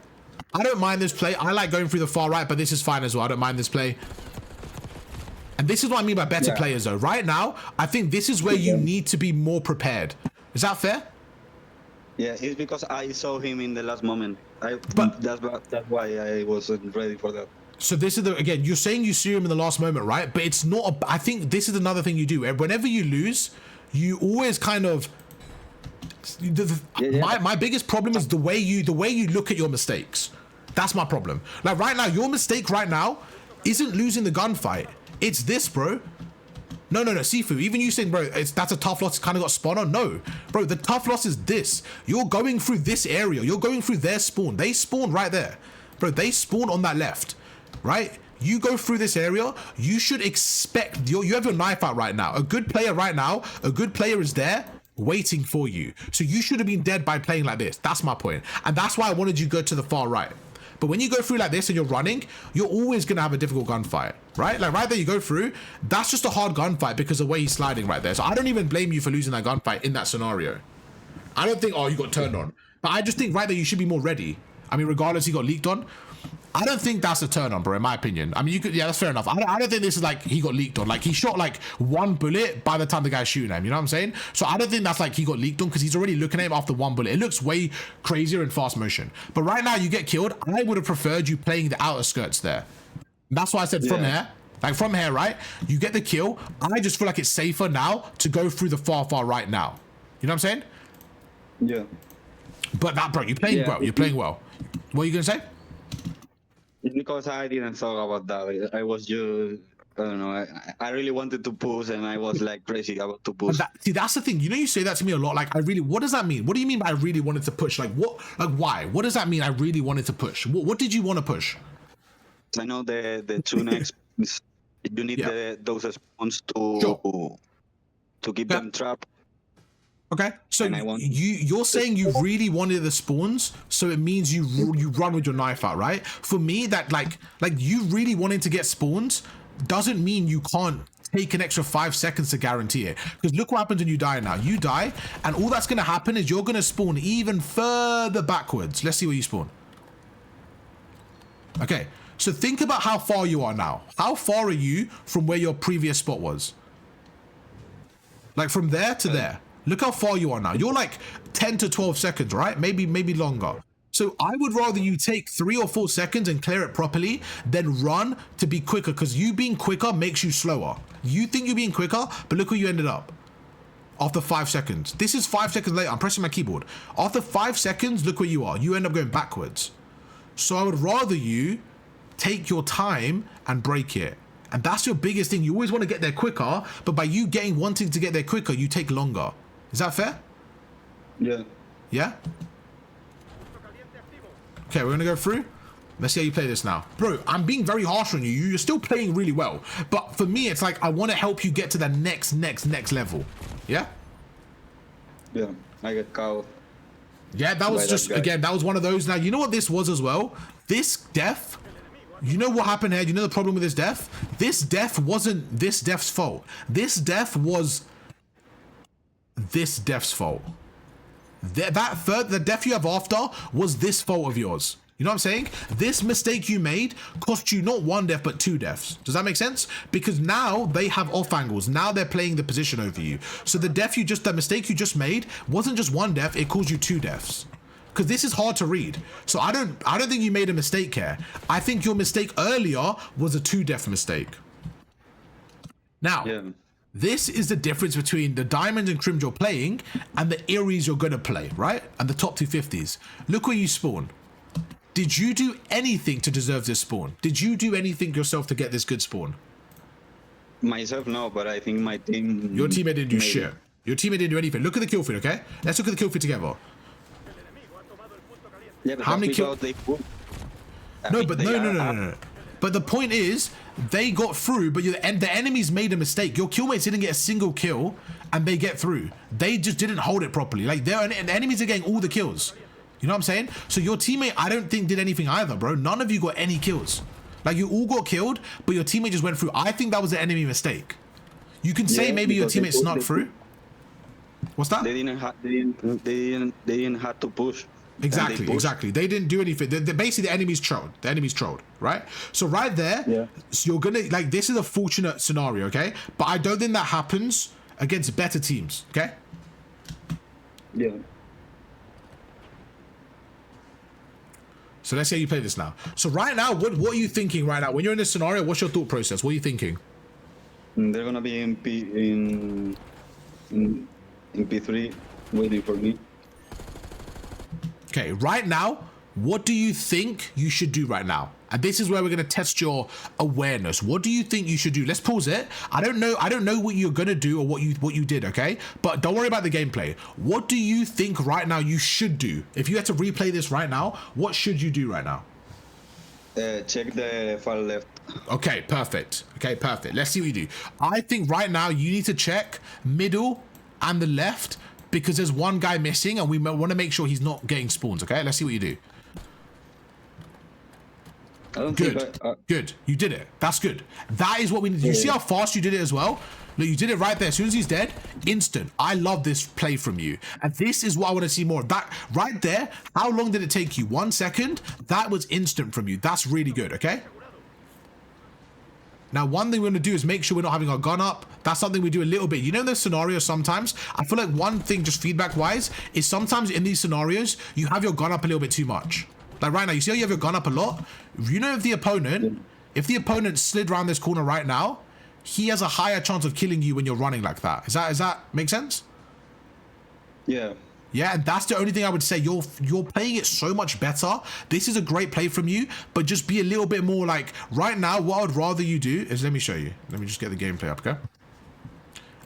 I don't mind this play. I like going through the far right, but this is fine as well. I don't mind this play. And this is what I mean by better players though. Right now, I think this is where you need to be more prepared. Is that fair? Yeah, it's because I saw him in the last moment. That's why I wasn't ready for that. So this is again, you're saying you see him in the last moment, right? But it's not, I think this is another thing you do. Whenever you lose, you always kind of, my biggest problem is the way you look at your mistakes. That's my problem. Like right now, your mistake right now isn't losing the gunfight. It's this, bro. No, Sifu, even you saying, bro, that's a tough loss, kind of got spot on. No, bro, the tough loss is this. You're going through this area. You're going through their spawn. They spawn right there. Bro, they spawn on that left, right? You go through this area, you should expect, you have your knife out right now. A good player right now, a good player is there waiting for you. So you should have been dead by playing like this. That's my point. And that's why I wanted you to go to the far right. But when you go through like this and you're running, you're always going to have a difficult gunfight, right? Like right there, you go through, that's just a hard gunfight because of the way he's sliding right there. So I don't even blame you for losing that gunfight in that scenario. I don't think, oh, you got turned on. But I just think right there, you should be more ready. I mean, regardless, he got leaked on. I don't think that's a turn on, bro, in my opinion. I mean, you could, yeah, that's fair enough. I don't think this is like he got leaked on. Like he shot like one bullet by the time the guy's shooting him, you know what I'm saying? So I don't think that's like he got leaked on because he's already looking at him after one bullet. It looks way crazier in fast motion. But right now you get killed. I would have preferred you playing the outer skirts there. That's why I said from here. Like from here, right? You get the kill. I just feel like it's safer now to go through the far right now. You know what I'm saying? Yeah. But that, bro, you're playing well. You're playing well. What are you gonna say? It's because I didn't thought about that. I was just, I don't know. I really wanted to push, and I was like crazy about to And push. see, that's the thing. You know, you say that to me a lot. Like, what does that mean? What do you mean by I really wanted to push? Like, why? What does that mean? I really wanted to push. What did you want to push? I know the two next. You need Yeah. those spawns Sure. to keep Yeah. them trapped. Okay, so And I want you're saying you really wanted the spawns, so it means you run with your knife out, right? For me, that like you really wanting to get spawns doesn't mean you can't take an extra 5 seconds to guarantee it. Because look what happens when you die now. You die, and all that's gonna happen is you're gonna spawn even further backwards. Let's see where you spawn. Okay, so think about how far you are now. How far are you from where your previous spot was? Like from there to there. Look how far you are now. You're like 10 to 12 seconds, right? Maybe longer. So I would rather you take 3 or 4 seconds and clear it properly than run to be quicker, because you being quicker makes you slower. You think you're being quicker, but look where you ended up. After 5 seconds. This is 5 seconds later. I'm pressing my keyboard. After 5 seconds, look where you are. You end up going backwards. So I would rather you take your time and break it. And that's your biggest thing. You always want to get there quicker, but by you wanting to get there quicker, you take longer. Is that fair? Yeah. Yeah? Okay, we're gonna go through. Let's see how you play this now. Bro, I'm being very harsh on you. You're still playing really well. But for me, it's like, I want to help you get to the next level. Yeah? Yeah. I get caught. Yeah, that was just, again, that was one of those. Now, you know what this was as well? This death, you know what happened here? You know the problem with this death? This death wasn't this death's fault. This death was this death's fault. The death you have after was this fault of yours. You know what I'm saying? This mistake you made cost you not 1 death, but 2 deaths. Does that make sense? Because now they have off angles. Now they're playing the position over you. So the mistake you just made wasn't just 1 death, it caused you 2 deaths. Because this is hard to read. So I don't think you made a mistake here. I think your mistake earlier was a 2 death mistake. Now, this is the difference between the diamonds and crims you're playing and the Eries you're gonna play, right? And the top 250s. Look where you spawn. Did you do anything to deserve this spawn? Did you do anything yourself to get this good spawn? Myself, no, but I think my team... Your teammate didn't do shit. Your teammate didn't do anything. Look at the kill feed, okay? Let's look at the kill feed together. Yeah, but how many kills? No. But the point is, they got through, but the enemies made a mistake. Your killmates didn't get a single kill, and they get through. They just didn't hold it properly. Like, the enemies are getting all the kills. You know what I'm saying? So your teammate, I don't think, did anything either, bro. None of you got any kills. Like, you all got killed, but your teammate just went through. I think that was an enemy mistake. You can say maybe your teammate snuck through. What's that? They didn't have to push. Exactly. They didn't do anything. Basically, the enemy's trolled. Right? So right there, so you're gonna, like, this is a fortunate scenario, okay? But I don't think that happens against better teams, okay? Yeah. So let's see how you play this now. So right now, what are you thinking right now? When you're in this scenario, what's your thought process? What are you thinking? They're gonna be in P3 waiting for me. Okay, right now, what do you think you should do right now? And this is where we're gonna test your awareness. What do you think you should do? Let's pause it. I don't know what you're gonna do or what you did, okay? But don't worry about the gameplay. What do you think right now you should do? If you had to replay this right now, what should you do right now? Check the far left. Okay, perfect. Let's see what you do. I think right now you need to check middle and the left, because there's one guy missing and we want to make sure he's not getting spawns, okay? Let's see what you do. Good. You did it. That's good. That is what we need. You see how fast you did it as well? Look, you did it right there. As soon as he's dead, instant. I love this play from you. And this is what I want to see more of. That right there, how long did it take you? 1 second? That was instant from you. That's really good, okay? Now, one thing we're going to do is make sure we're not having our gun up. That's something we do a little bit. You know, in those scenarios, sometimes, I feel like one thing, just feedback-wise, is sometimes in these scenarios, you have your gun up a little bit too much. Like right now, you see how you have your gun up a lot? You know, if the opponent slid around this corner right now, he has a higher chance of killing you when you're running like that. Does that make sense? Yeah. Yeah, and that's the only thing I would say. You're playing it so much better. This is a great play from you, but just be a little bit more like, right now, what I would rather you do is, let me show you. Let me just get the gameplay up, okay?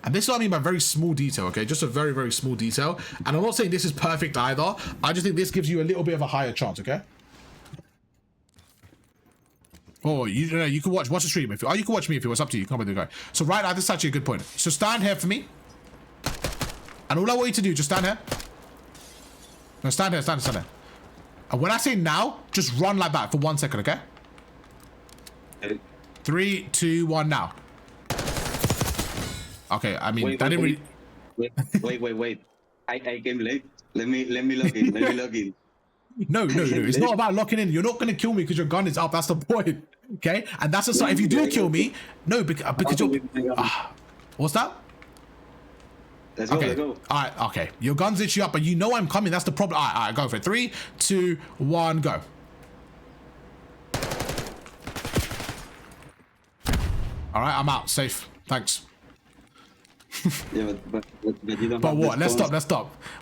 And this is what I mean by very small detail, okay? Just a very, very small detail. And I'm not saying this is perfect either. I just think this gives you a little bit of a higher chance, okay? Oh, you can watch the stream if you, you can watch me if you want. It's up to you. Come with the guy. So right now, this is actually a good point. So stand here for me. And all I want you to do, just stand here. No, stand here, stand here. And when I say now, just run like that for 1 second, okay? 3, 2, 1, now. Okay, I mean, that didn't really... Wait. I came late. Let me log in. Let me log in. No. It's not about locking in. You're not going to kill me because your gun is up. That's the point, okay? And that's the sign. If you do kill me, no, because you're... what's that? Let's go, okay. let's go. All right, okay. Your gun's literally up, but you know I'm coming. That's the problem. All right, go for it. 3, 2, 1, go. All right, I'm out. Safe. Thanks. Yeah, but you don't. But what? Let's stop.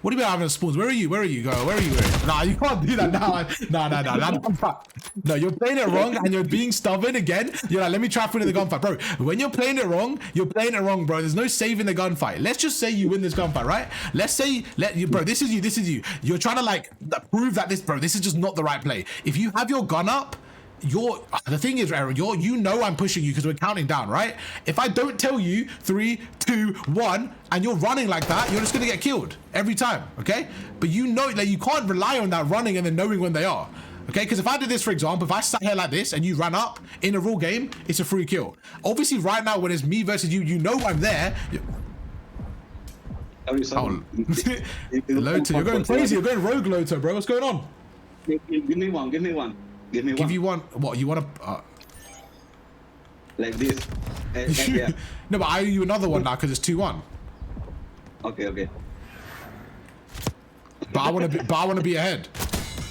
What do you mean having spawns? Where are you? Go. Where are you? Nah, you can't do that now. No. No, you're playing it wrong and you're being stubborn again. You're like, let me try to win the gunfight. Bro, when you're playing it wrong, bro. There's no saving the gunfight. Let's just say you win this gunfight, right? Let's say, bro, this is you. You're trying to like prove that this is just not the right play. If you have your gun up, the thing is, Aaron, you know I'm pushing you because we're counting down, right? If I don't tell you 3, 2, 1 and you're running like that, you're just gonna get killed every time, okay? But you know that you can't rely on that running and then knowing when they are, okay? Because if I did this, for example, if I sat here like this and you ran up in a real game, it's a free kill. Obviously right now when it's me versus you, you know I'm there. Oh, Loto, you're going crazy. You're going rogue, Loto, bro. What's going on? Give me one. Give you one. What you want to? Like this. Yeah. No, but I owe you another one now because it's 2-1. Okay. But I want to be ahead.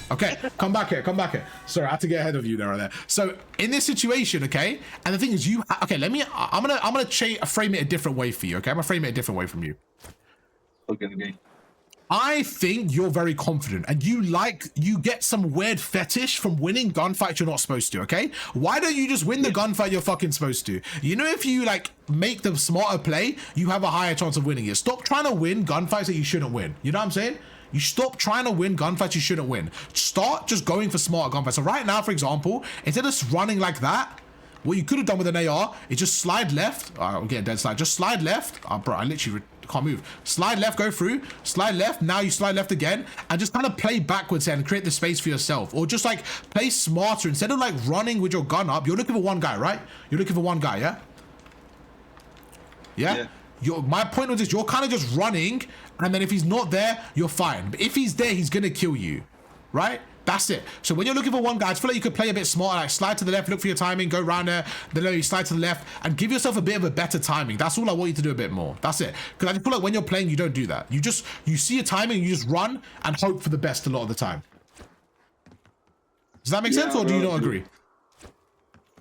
Okay, come back here. Sorry, I had to get ahead of you there. So in this situation, okay, and the thing is, okay. I'm gonna frame it a different way for you. Okay, I'm gonna frame it a different way from you. Okay. I think you're very confident and you get some weird fetish from winning gunfights you're not supposed to, okay? Why don't you just win the gunfight you're fucking supposed to? You know, if you like make the smarter play, you have a higher chance of winning it. Stop trying to win gunfights that you shouldn't win. You know what I'm saying? You stop trying to win gunfights you shouldn't win. Start just going for smarter gunfights. So right now, for example, instead of running like that, what you could have done with an AR is just slide left. I'm getting dead slide. Just slide left. Oh, bro, I literally can't move. Slide left, go through. Slide left. Now you slide left again. And just kind of play backwards here and create the space for yourself. Or just like play smarter. Instead of like running with your gun up, you're looking for one guy, right? You're looking for one guy, yeah? Yeah? My point was this. You're kind of just running. And then if he's not there, you're fine. But if he's there, he's going to kill you, right? That's it. So when you're looking for one guy, I feel like you could play a bit smarter, like slide to the left, look for your timing, go around there, then you slide to the left, and give yourself a bit of a better timing. That's all I want you to do a bit more. That's it. Because I feel like when you're playing, you don't do that. You see a timing, you just run and hope for the best a lot of the time. Does that make sense, or do you not agree?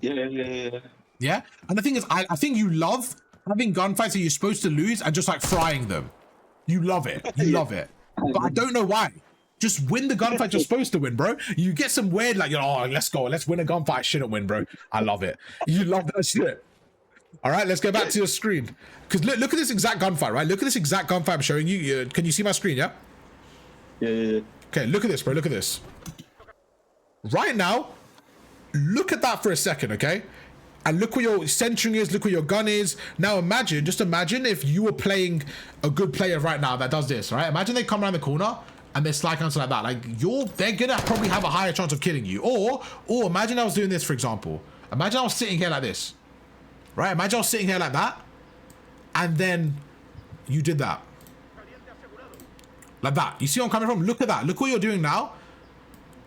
Yeah. Yeah? And the thing is, I think you love having gunfights that you're supposed to lose and just like frying them. You love it. You love it. But I don't know why. Just win the gunfight you're supposed to win, bro. You get some weird, like, oh, let's go. Let's win a gunfight I shouldn't win, bro. I love it. You love that shit. All right, let's go back to your screen. Because look at this exact gunfight, right? Look at this exact gunfight I'm showing you. Can you see my screen, yeah? Yeah. Okay, look at this, bro. Look at this. Right now, look at that for a second, okay? And look where your centering is, look where your gun is. Now just imagine if you were playing a good player right now that does this, right? Imagine they come around the corner and they slide counter like that. Like they're gonna probably have a higher chance of killing you. Or imagine I was doing this, for example. Imagine I was sitting here like this, right? Imagine I was sitting here like that, and then you did that. Like that. You see where I'm coming from? Look at that. Look what you're doing now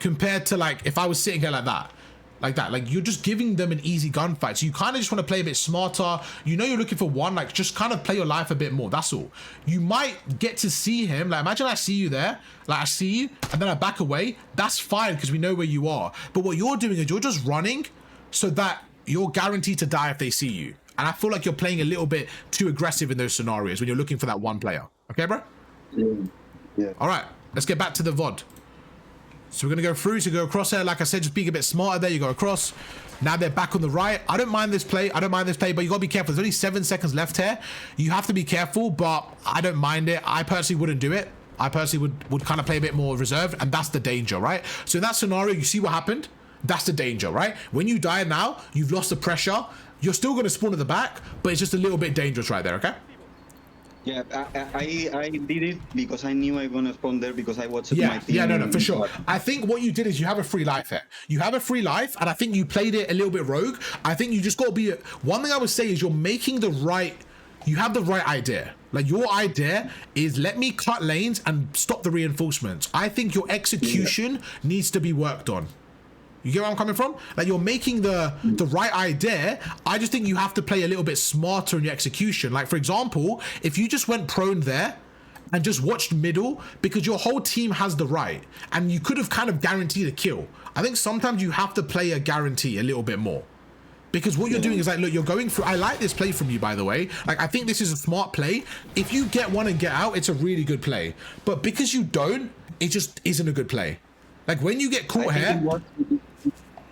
compared to like if I was sitting here like that. Like that, like you're just giving them an easy gunfight. So you kind of just want to play a bit smarter. You know you're looking for one, like just kind of play your life a bit more. That's all. You might get to see him. Like imagine I see you there, like I see you, and then I back away. That's fine because we know where you are. But what you're doing is you're just running so that you're guaranteed to die if they see you. And I feel like you're playing a little bit too aggressive in those scenarios when you're looking for that one player. Okay, bro? Yeah. All right, let's get back to the VOD. So we're going to go through, so go across there. Like I said, just being a bit smarter there. You go across. Now they're back on the right. I don't mind this play. I don't mind this play, but you got to be careful. There's only 7 seconds left here. You have to be careful, but I don't mind it. I personally wouldn't do it. I personally would kind of play a bit more reserved, and that's the danger, right? So in that scenario, you see what happened? That's the danger, right? When you die now, you've lost the pressure. You're still going to spawn at the back, but it's just a little bit dangerous right there, okay? Yeah, I did it because I knew I was gonna spawn there because I watched my team. Yeah, no, for sure. I think what you did is you have a free life here. You have a free life, and I think you played it a little bit rogue. I think you just got to be... One thing I would say is you're making the right... You have the right idea. Like, your idea is let me cut lanes and stop the reinforcements. I think your execution needs to be worked on. You get where I'm coming from? Like, you're making the right idea. I just think you have to play a little bit smarter in your execution. Like, for example, if you just went prone there and just watched middle, because your whole team has the right, and you could have kind of guaranteed a kill. I think sometimes you have to play a guarantee a little bit more. Because what you're doing is like, look, you're going through... I like this play from you, by the way. Like, I think this is a smart play. If you get one and get out, it's a really good play. But because you don't, it just isn't a good play. Like, when you get caught here...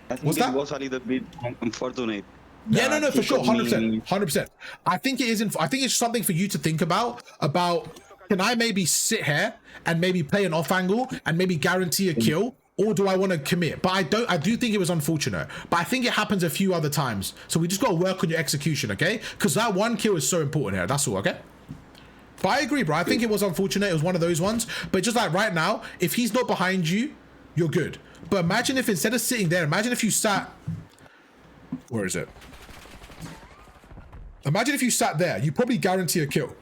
I think it was a little bit unfortunate. Yeah, no, for sure, 100%, 100%. I think it isn't. I think it's something for you to think about. Can I maybe sit here and maybe play an off angle and maybe guarantee a kill, or do I want to commit? But I don't. I do think it was unfortunate. But I think it happens a few other times. So we just got to work on your execution, okay? Because that one kill is so important here. That's all, okay? But I agree, bro. I think it was unfortunate. It was one of those ones. But just like right now, if he's not behind you, you're good. But imagine if instead of sitting there, imagine if you sat... Where is it? Imagine if you sat there, you probably guarantee a kill.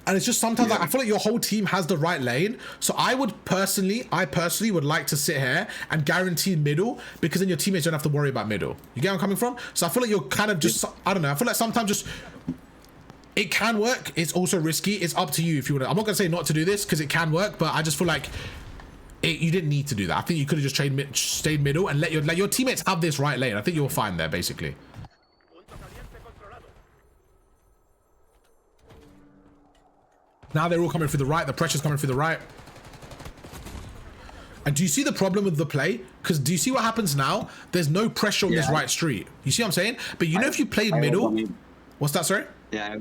And it's just sometimes like, I feel like your whole team has the right lane. So I personally would like to sit here and guarantee middle, because then your teammates don't have to worry about middle. You get where I'm coming from? So I feel like you're kind of just, I don't know. I feel like sometimes just... It can work. It's also risky. It's up to you if you want to. I'm not going to say not to do this because it can work, but I just feel like... you didn't need to do that. I think you could have just stayed middle and let your teammates have this right lane. I think you're fine there, basically. Now they're all coming through the right. The pressure's coming through the right. And do you see the problem with the play? Because do you see what happens now? There's no pressure on this right street. You see what I'm saying? But you know, if you played middle... What's that, sorry? Yeah,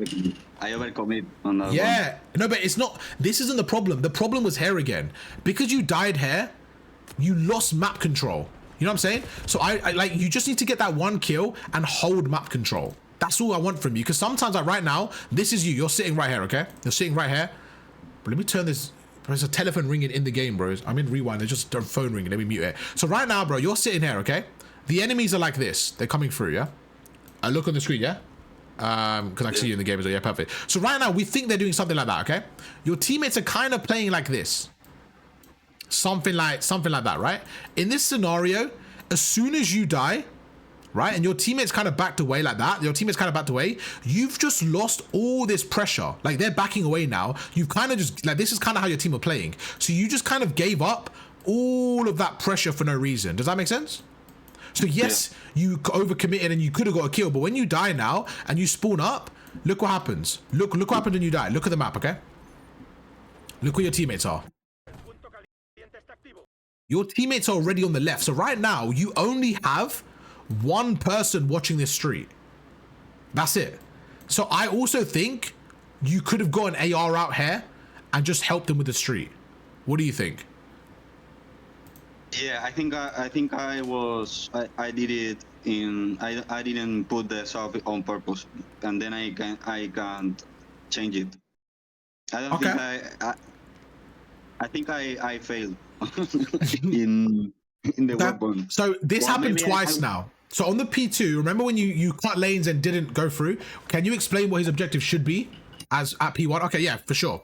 I overcommit on that one. No, but it's not... This isn't the problem. The problem was here again. Because you died here, you lost map control. You know what I'm saying? So I like, you just need to get that one kill and hold map control. That's all I want from you. Because sometimes, like right now, this is you. You're sitting right here, okay? You're sitting right here. But let me turn this... There's a telephone ringing in the game, bro. I'm in rewind. There's just a phone ringing. Let me mute it. So right now, bro, you're sitting here, okay? The enemies are like this. They're coming through, yeah? I look on the screen, yeah? Because I can see you in the game as well. Yeah, perfect. So right now, we think they're doing something like that, okay? Your teammates are kind of playing like this. Something like that, right? In this scenario, as soon as you die, right, and your teammates kind of backed away like that, you've just lost all this pressure. Like, they're backing away now. You've kind of just, like, this is kind of how your team are playing. So you just kind of gave up all of that pressure for no reason. Does that make sense? So yes, you overcommitted and you could have got a kill, but when you die now and you spawn up, look what happens. Look what happened when you die. Look at the map, okay? Look where your teammates are. Your teammates are already on the left. So right now, you only have one person watching this street. That's it. So I also think you could have got an AR out here and just helped them with the street. What do you think? Yeah, I think I did it in... I didn't put the sub on purpose, and then I can't change it. I don't think I think I failed in the weapon. So this happened twice now. So on the P2, remember when you cut lanes and didn't go through? Can you explain what his objective should be as at P1? Okay, yeah, for sure.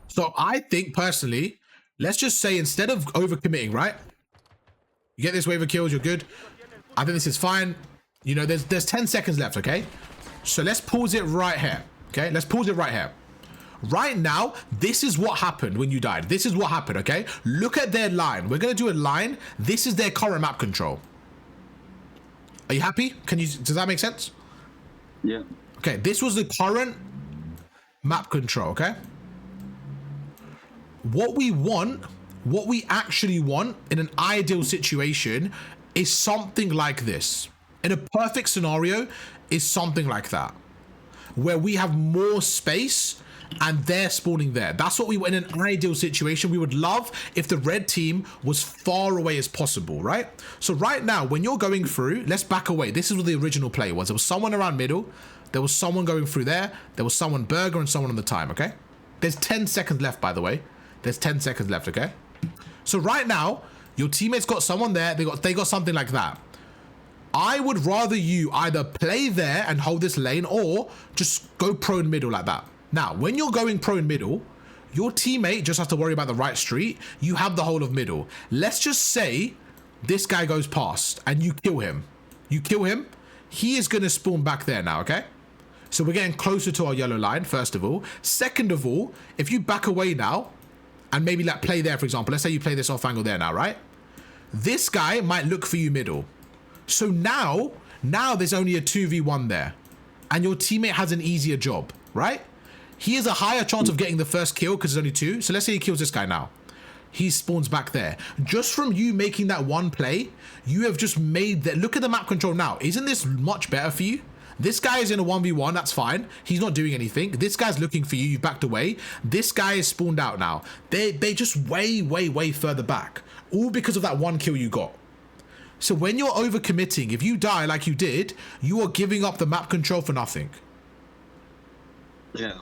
So I think personally, let's just say instead of overcommitting, right? You get this wave of kills, you're good. I think this is fine. You know, there's 10 seconds left, okay? So let's pause it right here, okay? Let's pause it right here. Right now, this is what happened when you died. This is what happened, okay? Look at their line. We're gonna do a line. This is their current map control. Are you happy? Does that make sense? Yeah. Okay, this was the current map control, okay? what we actually want in an ideal situation is something like this. In a perfect scenario is something like that, where we have more space and they're spawning there. That's what we want in an ideal situation. We would love if the red team was far away as possible, right? So right now, when you're going through, let's back away. This is what the original play was. There was someone around middle. There was someone going through there. There was someone burger and someone on the time, okay? There's 10 seconds left, by the way. There's 10 seconds left, okay? So right now, your teammates got someone there. They got something like that. I would rather you either play there and hold this lane or just go prone middle like that. Now, when you're going prone middle, your teammate just has to worry about the right street. You have the whole of middle. Let's just say this guy goes past and you kill him. You kill him. He is going to spawn back there now, okay? So we're getting closer to our yellow line, first of all. Second of all, if you back away now and maybe like play there, for example, let's say you play this off angle there now, right? This guy might look for you middle. So now there's only a 2v1 there and your teammate has an easier job, right? He has a higher chance of getting the first kill because there's only 2. So let's say he kills this guy now. He spawns back there. Just from you making that one play, you have just made that. Look at the map control now. Isn't this much better for you? This guy is in a 1v1, that's fine. He's not doing anything. This guy's looking for you, you've backed away. This guy is spawned out now. They just way further back. All because of that one kill you got. So when you're overcommitting, if you die like you did, you are giving up the map control for nothing. Yeah.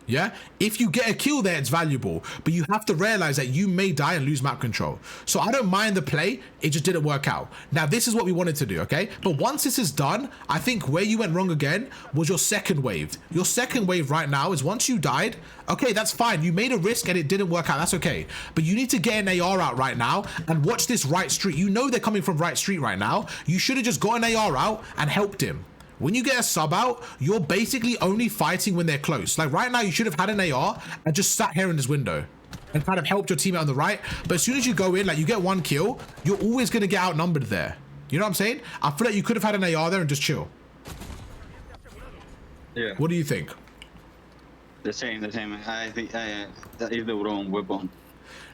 Yeah, if you get a kill there, it's valuable, but you have to realize that you may die and lose map control. So I don't mind the play, it just didn't work out. Now this is what we wanted to do, okay? But once this is done, I think where you went wrong again was your second wave. Your second wave right now is once you died, okay, that's fine. You made a risk and it didn't work out, that's okay. But you need to get an AR out right now and watch this right street. You know they're coming from right street right now. You should have just got an AR out and helped him. When you get a sub out, you're basically only fighting when they're close. Like right now, you should have had an AR and just sat here in this window and kind of helped your teammate on the right. But as soon as you go in, like you get one kill, you're always going to get outnumbered there. You know what I'm saying? I feel like you could have had an AR there and just chill. Yeah. What do you think? The same. I think that is the wrong weapon.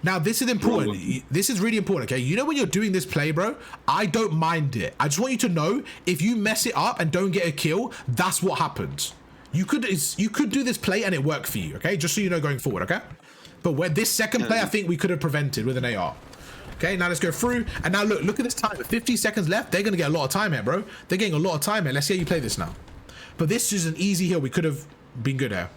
Now, this is important. This is really important, okay? You know when you're doing this play, bro, I don't mind it. I just want you to know, if you mess it up and don't get a kill, that's what happens. You could do this play and it worked for you, okay? Just so you know going forward, okay? But where this second play, I think we could have prevented with an AR. Okay, now let's go through. And now look at this time. 50 seconds left. They're going to get a lot of time here, bro. They're getting a lot of time here. Let's see how you play this now. But this is an easy hill. We could have been good here.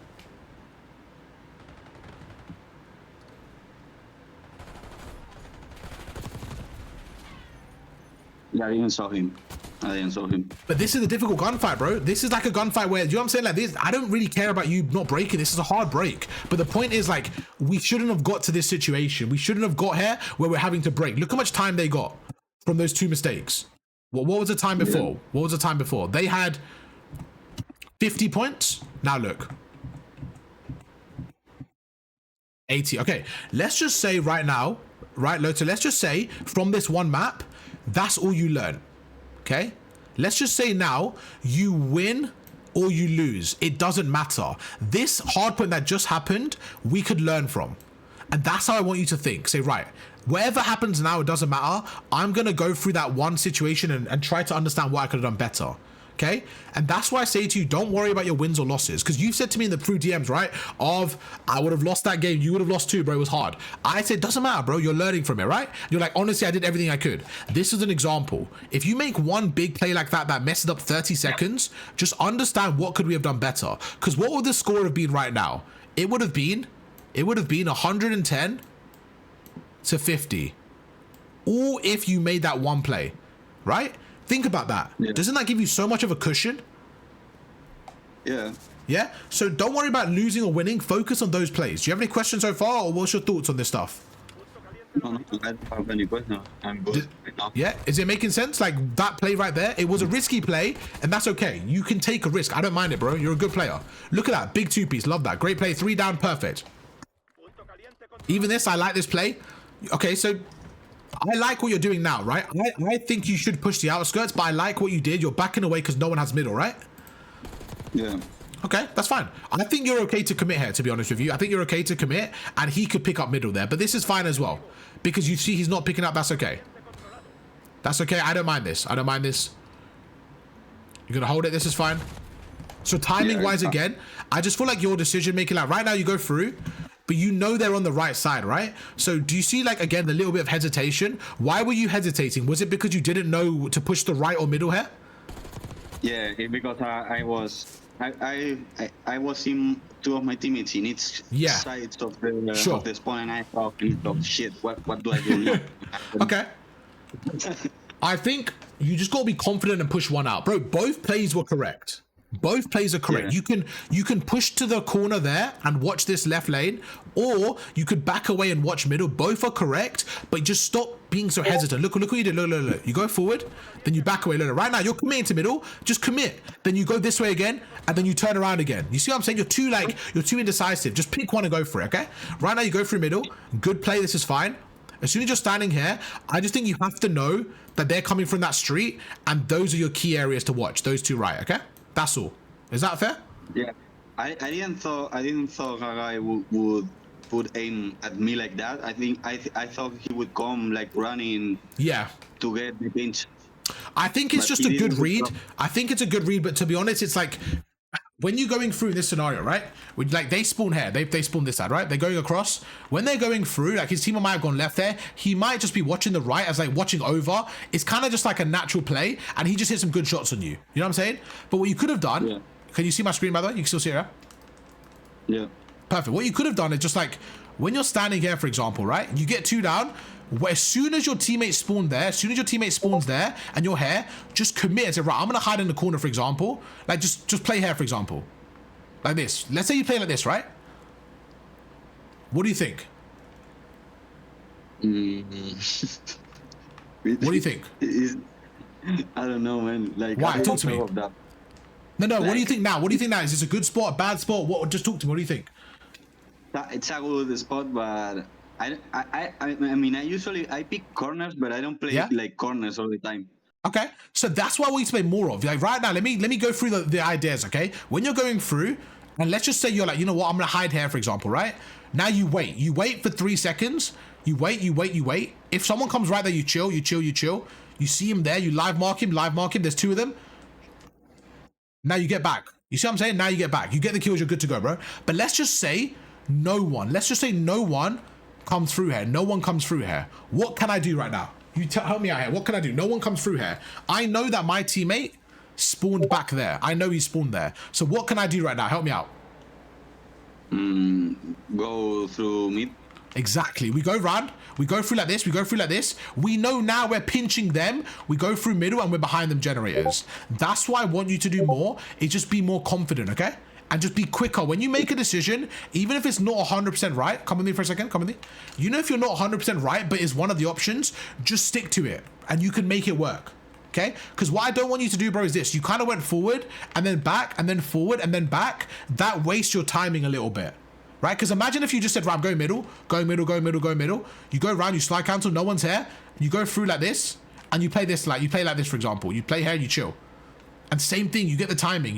Yeah, I didn't saw him. But this is a difficult gunfight, bro. This is like a gunfight where, you know what I'm saying? Like this, I don't really care about you not breaking. This is a hard break. But the point is, like, we shouldn't have got to this situation. We shouldn't have got here where we're having to break. Look how much time they got from those 2 mistakes. What was the time before? What was the time before? They had 50 points. Now look. 80. Okay, let's just say right now, right, Loto, let's just say from this one map, that's all you learn. Okay, let's just say now you win or you lose. It doesn't matter. This hard point that just happened, we could learn from. And that's how I want you to think. Say, right, whatever happens now, it doesn't matter. I'm going to go through that one situation and try to understand what I could have done better. Okay, and that's why I say to you, don't worry about your wins or losses, because you said to me in the through DMs, right, of I would have lost that game, you would have lost too, bro, it was hard. I said, doesn't matter, bro, you're learning from it, right? You're like, honestly, I did everything I could. This is an example. If you make one big play like that messes up 30 seconds, just understand what could we have done better. Because what would the score have been right now? It would have been 110 to 50. Or if you made that one play, right? Think about that. Yeah. Doesn't that give you so much of a cushion? Yeah. Yeah? So don't worry about losing or winning. Focus on those plays. Do you have any questions so far, or what's your thoughts on this stuff? No, I don't have any questions. I'm good right now. Yeah? Is it making sense? Like that play right there? It was a risky play, and that's okay. You can take a risk. I don't mind it, bro. You're a good player. Look at that. Big 2-piece. Love that. Great play. 3 down. Perfect. Even this, I like this play. Okay, so I like what you're doing now, right? I think you should push the outskirts, but I like what you did. You're backing away because no one has middle, right? Yeah. Okay, that's fine. I think you're okay to commit here, to be honest with you. I think you're okay to commit, and he could pick up middle there. But this is fine as well. Because you see he's not picking up, that's okay. That's okay, I don't mind this. I don't mind this. You're gonna hold it, this is fine. So timing-wise again, I just feel like your decision-making, like right now you go through, but you know they're on the right side, right? So do you see, like, again, the little bit of hesitation? Why were you hesitating? Was it because you didn't know to push the right or middle here? Yeah, because I was in two of my teammates in each sides of the spawn, and I thought, shit, what do I do? Okay. I think you just gotta be confident and push one out, bro. Both plays were correct. Both plays are correct. Yeah. You can push to the corner there and watch this left lane, or you could back away and watch middle. Both are correct, but just stop being so hesitant. Look what you did. Look. You go forward, then you back away. Look. Right now you're committing to middle. Just commit. Then you go this way again, and then you turn around again. You see what I'm saying? You're too indecisive. Just pick one and go for it. Okay. Right now you go through middle. Good play. This is fine. As soon as you're standing here, I just think you have to know that they're coming from that street, and those are your key areas to watch. Those two right. Okay. That's all. Is that fair? Yeah, I didn't thought Gagai would aim at me like that. I thought he would come like running. Yeah. To get the pinch. I think it's just a good read. I think it's a good read, but to be honest, it's like when you're going through this scenario, right? Like they spawn here, they spawn this side, right? They're going across. When they're going through, like his team might have gone left there. He might just be watching the right as like watching over. It's kind of just like a natural play, and he just hit some good shots on you. You know what I'm saying? But what you could have done. Yeah. Can you see my screen, by the way? You can still see it, right? Yeah. Perfect. What you could have done is just like, when you're standing here, for example, right? You get two down. As soon as your teammate spawned there, as soon as your teammate spawns there, and you're here, just commit and say, right, I'm going to hide in the corner, for example. Like, just play here, for example. Like this. Let's say you play like this, right? What do you think? What do you think? I don't know, man. Like, why? Talk to me. No, like, what do you think now? What do you think now? Is this a good spot, a bad spot? What? Just talk to me. What do you think? It's a good spot, but I mean, I pick corners, but I don't play like corners all the time. Okay, so that's what I want you to play more of. Like right now, let me go through the ideas. Okay, when you're going through, and let's just say you're like, you know what, I'm gonna hide here, for example, right? Now you wait for 3 seconds. You wait. If someone comes right there, you chill. You see him there. You live mark him. There's 2 of them. Now you get back. You see what I'm saying? Now you get back. You get the kills, you're good to go, bro. But let's just say no one comes through here. No one comes through here. What can I do right now? You help me out here. What can I do? No one comes through here. I know that my teammate spawned back there. I know he spawned there. So what can I do right now? Help me out. Go through mid. Exactly. We go round. We go through like this. We know now we're pinching them. We go through middle and we're behind them generators. That's what I want you to do more. Is just be more confident, okay? And just be quicker. When you make a decision, even if it's not 100% right, come with me for a second, come with me. You know if you're not 100% right, but it's one of the options, just stick to it and you can make it work. Okay? Because what I don't want you to do, bro, is this. You kind of went forward and then back and then forward and then back. That wastes your timing a little bit. Right? Because imagine if you just said, right, I'm going middle. You go around, you slide cancel, no one's here. You go through like this, and you play this like this, for example. You play here, you chill. And same thing, you get the timing.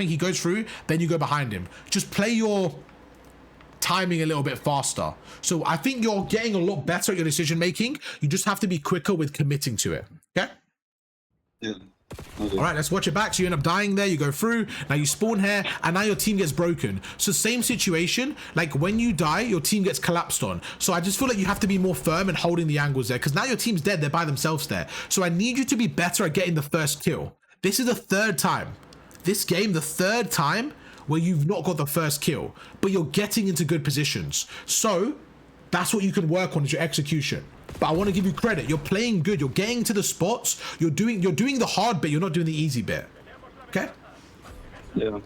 He goes through, then you go behind him. Just play your timing a little bit faster. So I think you're getting a lot better at your decision making. You just have to be quicker with committing to it. Okay? Yeah. Okay. All right, let's watch it back. So you end up dying there, you go through, now you spawn here, and now your team gets broken. So same situation, like when you die, your team gets collapsed on. So I just feel like you have to be more firm and holding the angles there, because now your team's dead, they're by themselves there. So I need you to be better at getting the first kill. This is the 3rd time. This game, the 3rd time where you've not got the first kill, but you're getting into good positions. So that's what you can work on, is your execution. But I want to give you credit. You're playing good. You're getting to the spots. You're doing the hard bit. You're not doing the easy bit. Okay? Yeah.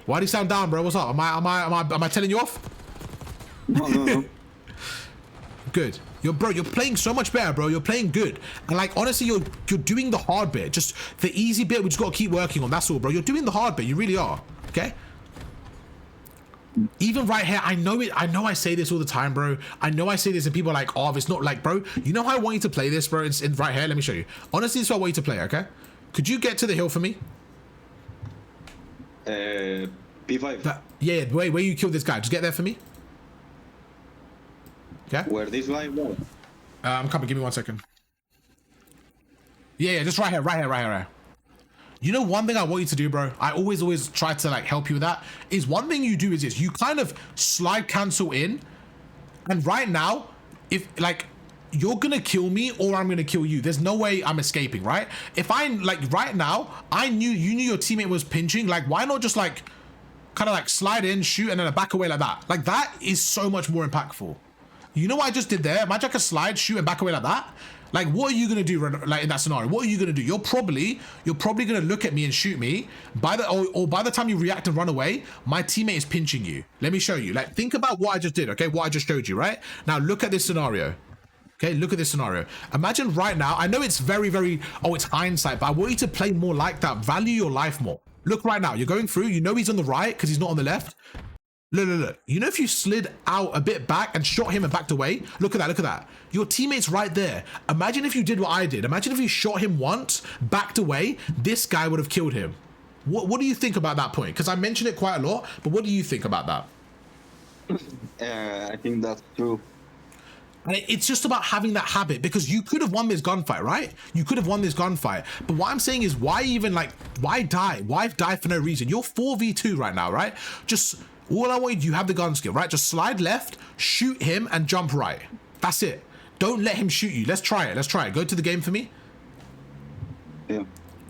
Why do you sound down, bro? What's up? Am I telling you off? No. Good. You're playing so much better, bro. You're playing good. And like honestly, you're doing the hard bit. Just the easy bit we just gotta keep working on. That's all, bro. You're doing the hard bit. You really are. Okay? Even right here, I know I say this all the time, bro. I know I say this and people are like, oh, it's not like, bro, you know how I want you to play this, bro? It's in right here. Let me show you. Honestly, this is what I want you to play, okay? Could you get to the hill for me? P5. Yeah, where you killed this guy. Just get there for me. Okay. Where this guy was? I'm coming. Give me 1 second. Yeah, just right here. You know, one thing I want you to do, bro, I always try to like help you with that, is one thing you do is this, you kind of slide cancel in, and right now, if like, you're gonna kill me or I'm gonna kill you. There's no way I'm escaping, right? If I, like right now, you knew your teammate was pinching, like why not just like, kind of like slide in, shoot, and then back away like that? Like that is so much more impactful. You know what I just did there? Imagine I could slide, shoot, and back away like that. Like, what are you gonna do, like in that scenario? What are you gonna do? You're probably gonna look at me and shoot me. By the time you react and run away, my teammate is pinching you. Let me show you. Like, think about what I just did. Okay, what I just showed you. Right now, look at this scenario. Okay, look at this scenario. Imagine right now. I know it's very, it's hindsight, but I want you to play more like that. Value your life more. Look right now. You're going through. You know he's on the right because he's not on the left. Look. You know if you slid out a bit back and shot him and backed away? Look at that. Your teammate's right there. Imagine if you did what I did. Imagine if you shot him once, backed away, this guy would have killed him. What do you think about that point? Because I mentioned it quite a lot, but what do you think about that? I think that's true. And it's just about having that habit, because you could have won this gunfight, right? You could have won this gunfight. But what I'm saying is, why die? Why die for no reason? You're 4v2 right now, right? Just... all I want you have the gun skill, right? Just slide left, shoot him, and jump right. That's it. Don't let him shoot you. Let's try it. Go to the game for me. Yeah.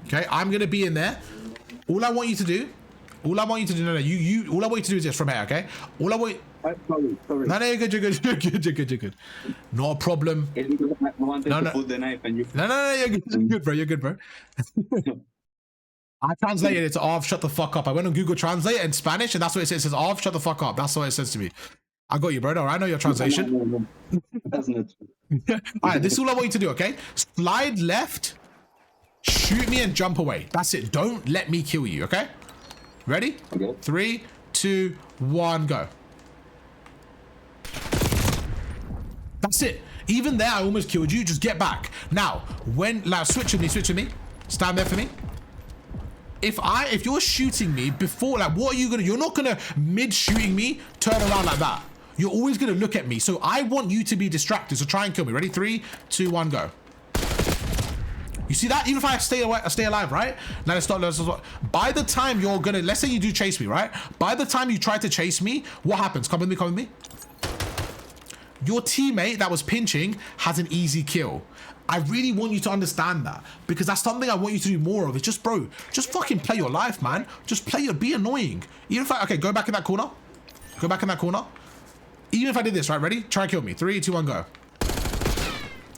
Okay, I'm gonna be in there. All I want you to do, all I want you to do is this from here, okay? All I want... Sorry. No, you're good. Not a problem. I wanted to put the knife and you... No, you're good, bro. I translated it to Arv, shut the fuck up. I went on Google Translate in Spanish, and that's what it says. It says, Arv, shut the fuck up. That's what it says to me. I got you, bro. I know your translation. No. That's not true. All right, this is all I want you to do, okay? Slide left, shoot me, and jump away. That's it. Don't let me kill you, okay? Ready? Okay. 3, 2, 1, go. That's it. Even there, I almost killed you. Just get back. Now, switch with me. Stand there for me. If you're shooting me before, like, what are you gonna, you're not gonna mid-shooting me turn around like that. You're always gonna look at me. So I want you to be distracted. So try and kill me. Ready? 3, 2, 1, go. You see that? Even if I stay alive, right? Now let's start. By the time you're gonna, let's say you do chase me, right? By the time you try to chase me, what happens? Come with me. Your teammate that was pinching has an easy kill. I really want you to understand that, because that's something I want you to do more of. It's just, bro, just fucking play your life, man. Just be annoying. Even if okay, go back in that corner. Even if I did this, right? Ready? Try and kill me. 3, 2, 1, go.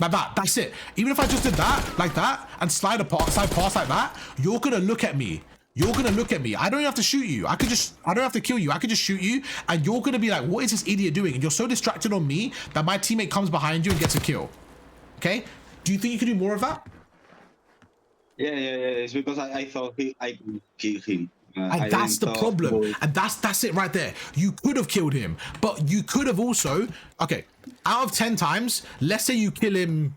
Like that. That's it. Even if I just did that, like that, and slide past like that, you're gonna look at me. I don't even have to shoot you. I don't have to kill you. I could just shoot you, and you're gonna be like, what is this idiot doing? And you're so distracted on me that my teammate comes behind you and gets a kill. Okay? Do you think you could do more of that? Yeah. It's because I thought I could kill him. And that's the problem. And that's it right there. You could have killed him, but you could have also, okay, out of 10 times, let's say you kill him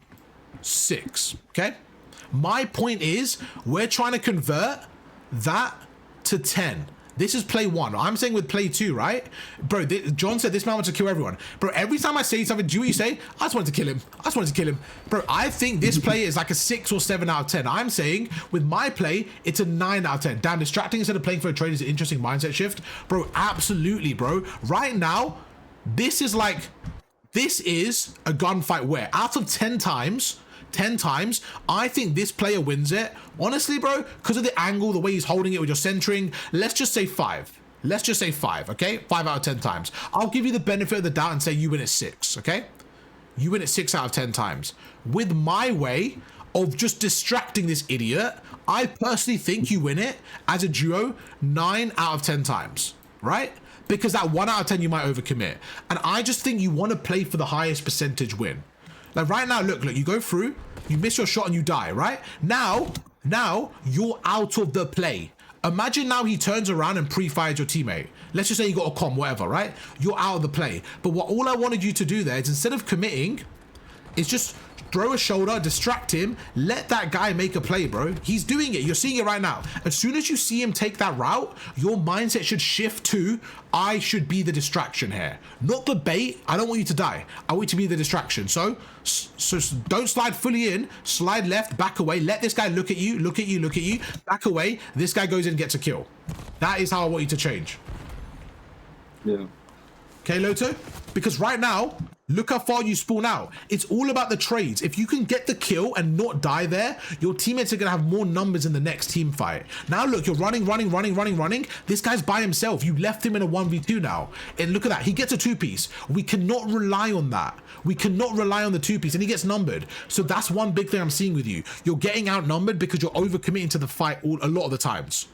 6, okay? My point is, we're trying to convert that to 10. This is play 1. I'm saying with play 2, right? Bro, John said this man wants to kill everyone. Bro, every time I say something, do you say, I just wanted to kill him. Bro, I think this play is like a 6 or 7 out of 10. I'm saying with my play, it's a 9 out of 10. Damn, distracting instead of playing for a trade is an interesting mindset shift. Bro, absolutely, bro. Right now, this is a gunfight where out of 10 times, I think this player wins it. Honestly, bro, because of the angle, the way he's holding it with your centering, let's just say 5. Okay? 5 out of 10 times. I'll give you the benefit of the doubt and say you win it 6, okay? You win it 6 out of 10 times. With my way of just distracting this idiot, I personally think you win it as a duo 9 out of 10 times, right? Because that 1 out of 10 you might overcommit. And I just think you want to play for the highest percentage win. Like right now, look, you go through, you miss your shot and you die, right? Now you're out of the play. Imagine now he turns around and pre-fired your teammate. Let's just say you got a comm, whatever, right? You're out of the play. But all I wanted you to do there is, instead of committing, is just throw a shoulder, distract him, let that guy make a play, bro. He's doing it. You're seeing it right now. As soon as you see him take that route, your mindset should shift to, I should be the distraction here. Not the bait. I don't want you to die. I want you to be the distraction. So don't slide fully in. Slide left, back away. Let this guy look at you, look at you, look at you. Back away. This guy goes in and gets a kill. That is how I want you to change. Yeah. Okay, Loto? Because right now, look how far you spawn out. It's all about the trades. If you can get the kill and not die there, your teammates are going to have more numbers in the next team fight. Now look, you're running. This guy's by himself. You left him in a 1v2 now. And look at that. He gets a 2-piece. We cannot rely on that. We cannot rely on the 2-piece, and he gets numbered. So that's one big thing I'm seeing with you. You're getting outnumbered because you're overcommitting to the fight a lot of the times.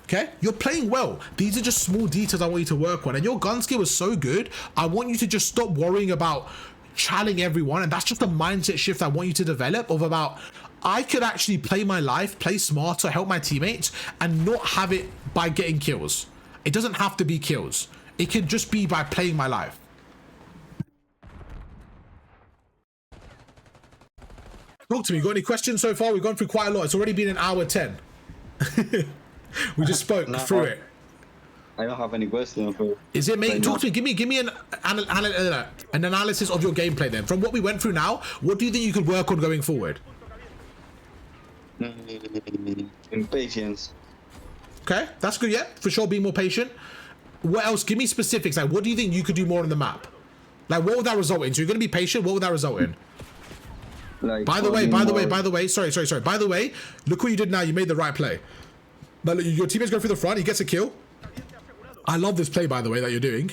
Okay, you're playing well. These are just small details I want you to work on. And your gun skill is so good. I want you to just stop worrying about challenging everyone. And that's just a mindset shift I want you to develop of about, I could actually play my life, play smarter, help my teammates, and not have it by getting kills. It doesn't have to be kills. It could just be by playing my life. Talk to me. Got any questions so far? We've gone through quite a lot. It's already been an hour 10. We just spoke through it. I don't have any questions. Is it, mate? Talk to me. Give me an analysis of your gameplay then. From what we went through now, what do you think you could work on going forward? Impatience. Okay, that's good. Yeah, for sure. Be more patient. What else? Give me specifics. Like, what do you think you could do more on the map? Like, what would that result in? So you're going to be patient. What would that result in? Like, by the way, sorry. By the way, look what you did now. You made the right play. But your teammates go through the front. He gets a kill. I love this play, by the way, that you're doing.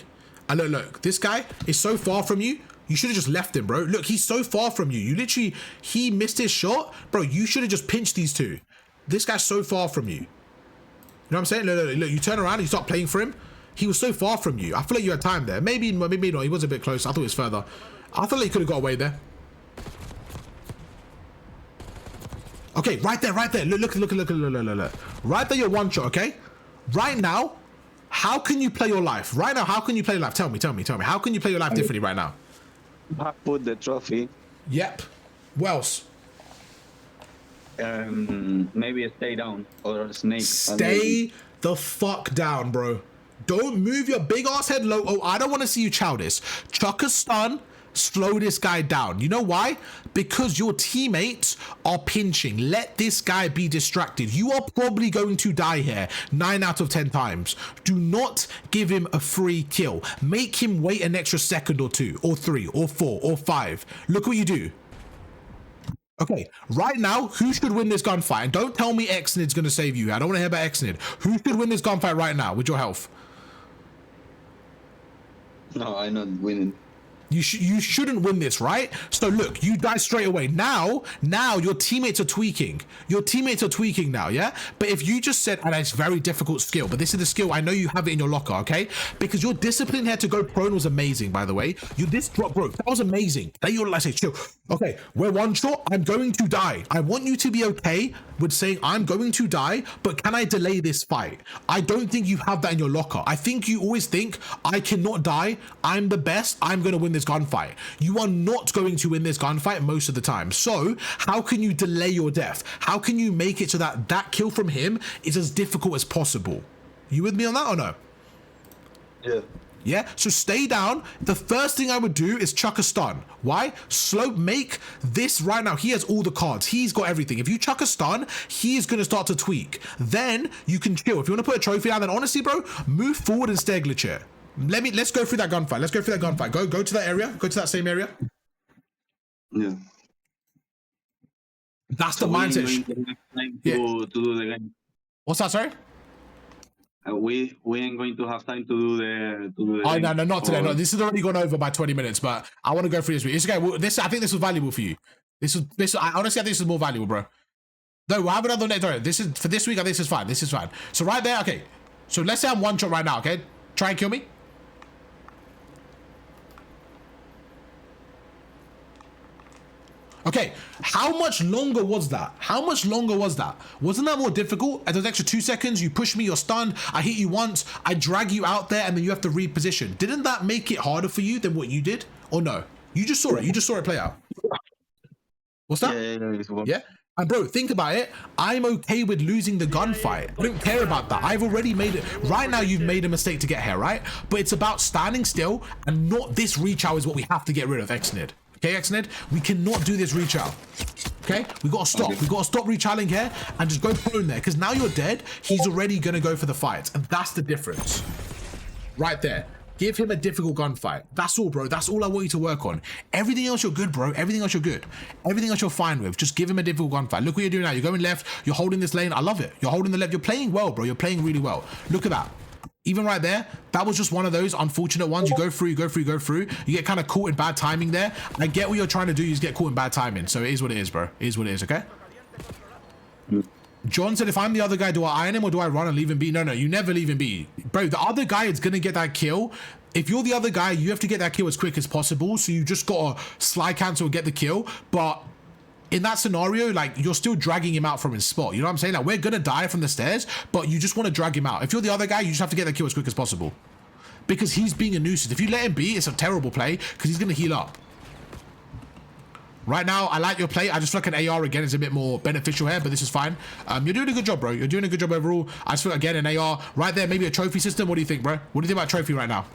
And look, this guy is so far from you. You should have just left him, bro. Look, he's so far from you. You literally, he missed his shot. Bro, you should have just pinched these two. This guy's so far from you. You know what I'm saying? Look, you turn around and you start playing for him. He was so far from you. I feel like you had time there. Maybe not. He was a bit close. I thought it was further. I feel like he could have got away there. Okay, right there. Look. Right there, you're one shot, okay? Right now, how can you play your life? Right now, how can you play your life? Tell me. How can you play your life differently right now? Put the trophy. Yep. What else? Maybe stay down or a snake. Stay the fuck down, bro. Don't move your big ass head low. Oh, I don't want to see you chow this. Chuck a stun. Slow this guy down. You know why? Because your teammates are pinching. Let this guy be distracted. You are probably going to die here 9 out of 10 times. Do not give him a free kill. Make him wait an extra second or 2 or 3 or 4 or 5. Look what you do. Okay, right now, who should win this gunfight? And don't tell me Xnid's going to save you. I don't want to hear about Xnid. Who should win this gunfight right now with your health? No, I'm not winning. You shouldn't win this, right? So look, you die straight away. Now your teammates are tweaking. Your teammates are tweaking now, yeah? But if you just said, and it's very difficult skill, but this is the skill, I know you have it in your locker, okay? Because your discipline here to go prone was amazing, by the way. This drop, bro, that was amazing. Now you're like, say, chill. Okay, we're one shot, I'm going to die. I want you to be okay with saying, I'm going to die, but can I delay this fight? I don't think you have that in your locker. I think you always think, I cannot die, I'm the best, I'm going to win this gunfight. You are not going to win this gunfight most of the time. So how can you delay your death? How can you make it so that that kill from him is as difficult as possible? You with me on that or no? Yeah, so stay down. The first thing I would do is chuck a stun. Why? Make this right now. He has all the cards. He's got everything. If you chuck a stun, he's going to start to tweak. Then you can chill. If you want to put a trophy down, then honestly, bro, move forward and stay glitch it. Let's go through that gunfight. Go to that area. Go to that same area. Yeah. That's the mindset. To do the game. What's that, sorry? We ain't going to have time to do the Oh, no, not today. No, this has already gone over by 20 minutes, but I want to go through this week. It's okay. Well, I think this was valuable for you. I honestly, I think this is more valuable, bro. No, we'll have another next. This is for this week. I think this is fine. This is fine. So right there, okay. So let's say I'm one shot right now, okay? Try and kill me. Okay, how much longer was that? Wasn't that more difficult? At those extra 2 seconds, you push me, you're stunned, I hit you once, I drag you out there, and then you have to reposition. Didn't that make it harder for you than what you did? Or no? You just saw it. You just saw it play out. What's that? Yeah. And bro, think about it. I'm okay with losing the gunfight. I don't care about that. I've already made it. Right now, you've made a mistake to get here, right? But it's about standing still and not this reach out is what we have to get rid of, Xnid. Okay, Xnid? We cannot do this reach out. Okay? We gotta stop. We gotta stop rechalling here and just go prone there. Because now you're dead, he's already gonna go for the fights. And that's the difference. Right there. Give him a difficult gunfight. That's all, bro. That's all I want you to work on. Everything else you're good, bro. Everything else you're good. Everything else you're fine with. Just give him a difficult gunfight. Look what you're doing now. You're going left. You're holding this lane. I love it. You're holding the left. You're playing well, bro. You're playing really well. Look at that. Even right there, that was just one of those unfortunate ones. You go through, you go through, you go through. You get kind of caught in bad timing there. I get what you're trying to do. You just get caught in bad timing. So it is what it is, bro. It is what it is, okay? John said, if I'm the other guy, do I iron him or do I run and leave him be? No, you never leave him be. Bro, the other guy is going to get that kill. If you're the other guy, you have to get that kill as quick as possible. So you just got to slide cancel and get the kill. But in that scenario, like, you're still dragging him out from his spot. You know what I'm saying? Like, we're going to die from the stairs, but you just want to drag him out. If you're the other guy, you just have to get that kill as quick as possible. Because he's being a nuisance. If you let him be, it's a terrible play because he's going to heal up. Right now, I like your play. I just feel like an AR again is a bit more beneficial here, but this is fine. You're doing a good job, bro. You're doing a good job overall. I just feel like, again, an AR right there, maybe a trophy system. What do you think, bro? What do you think about trophy right now?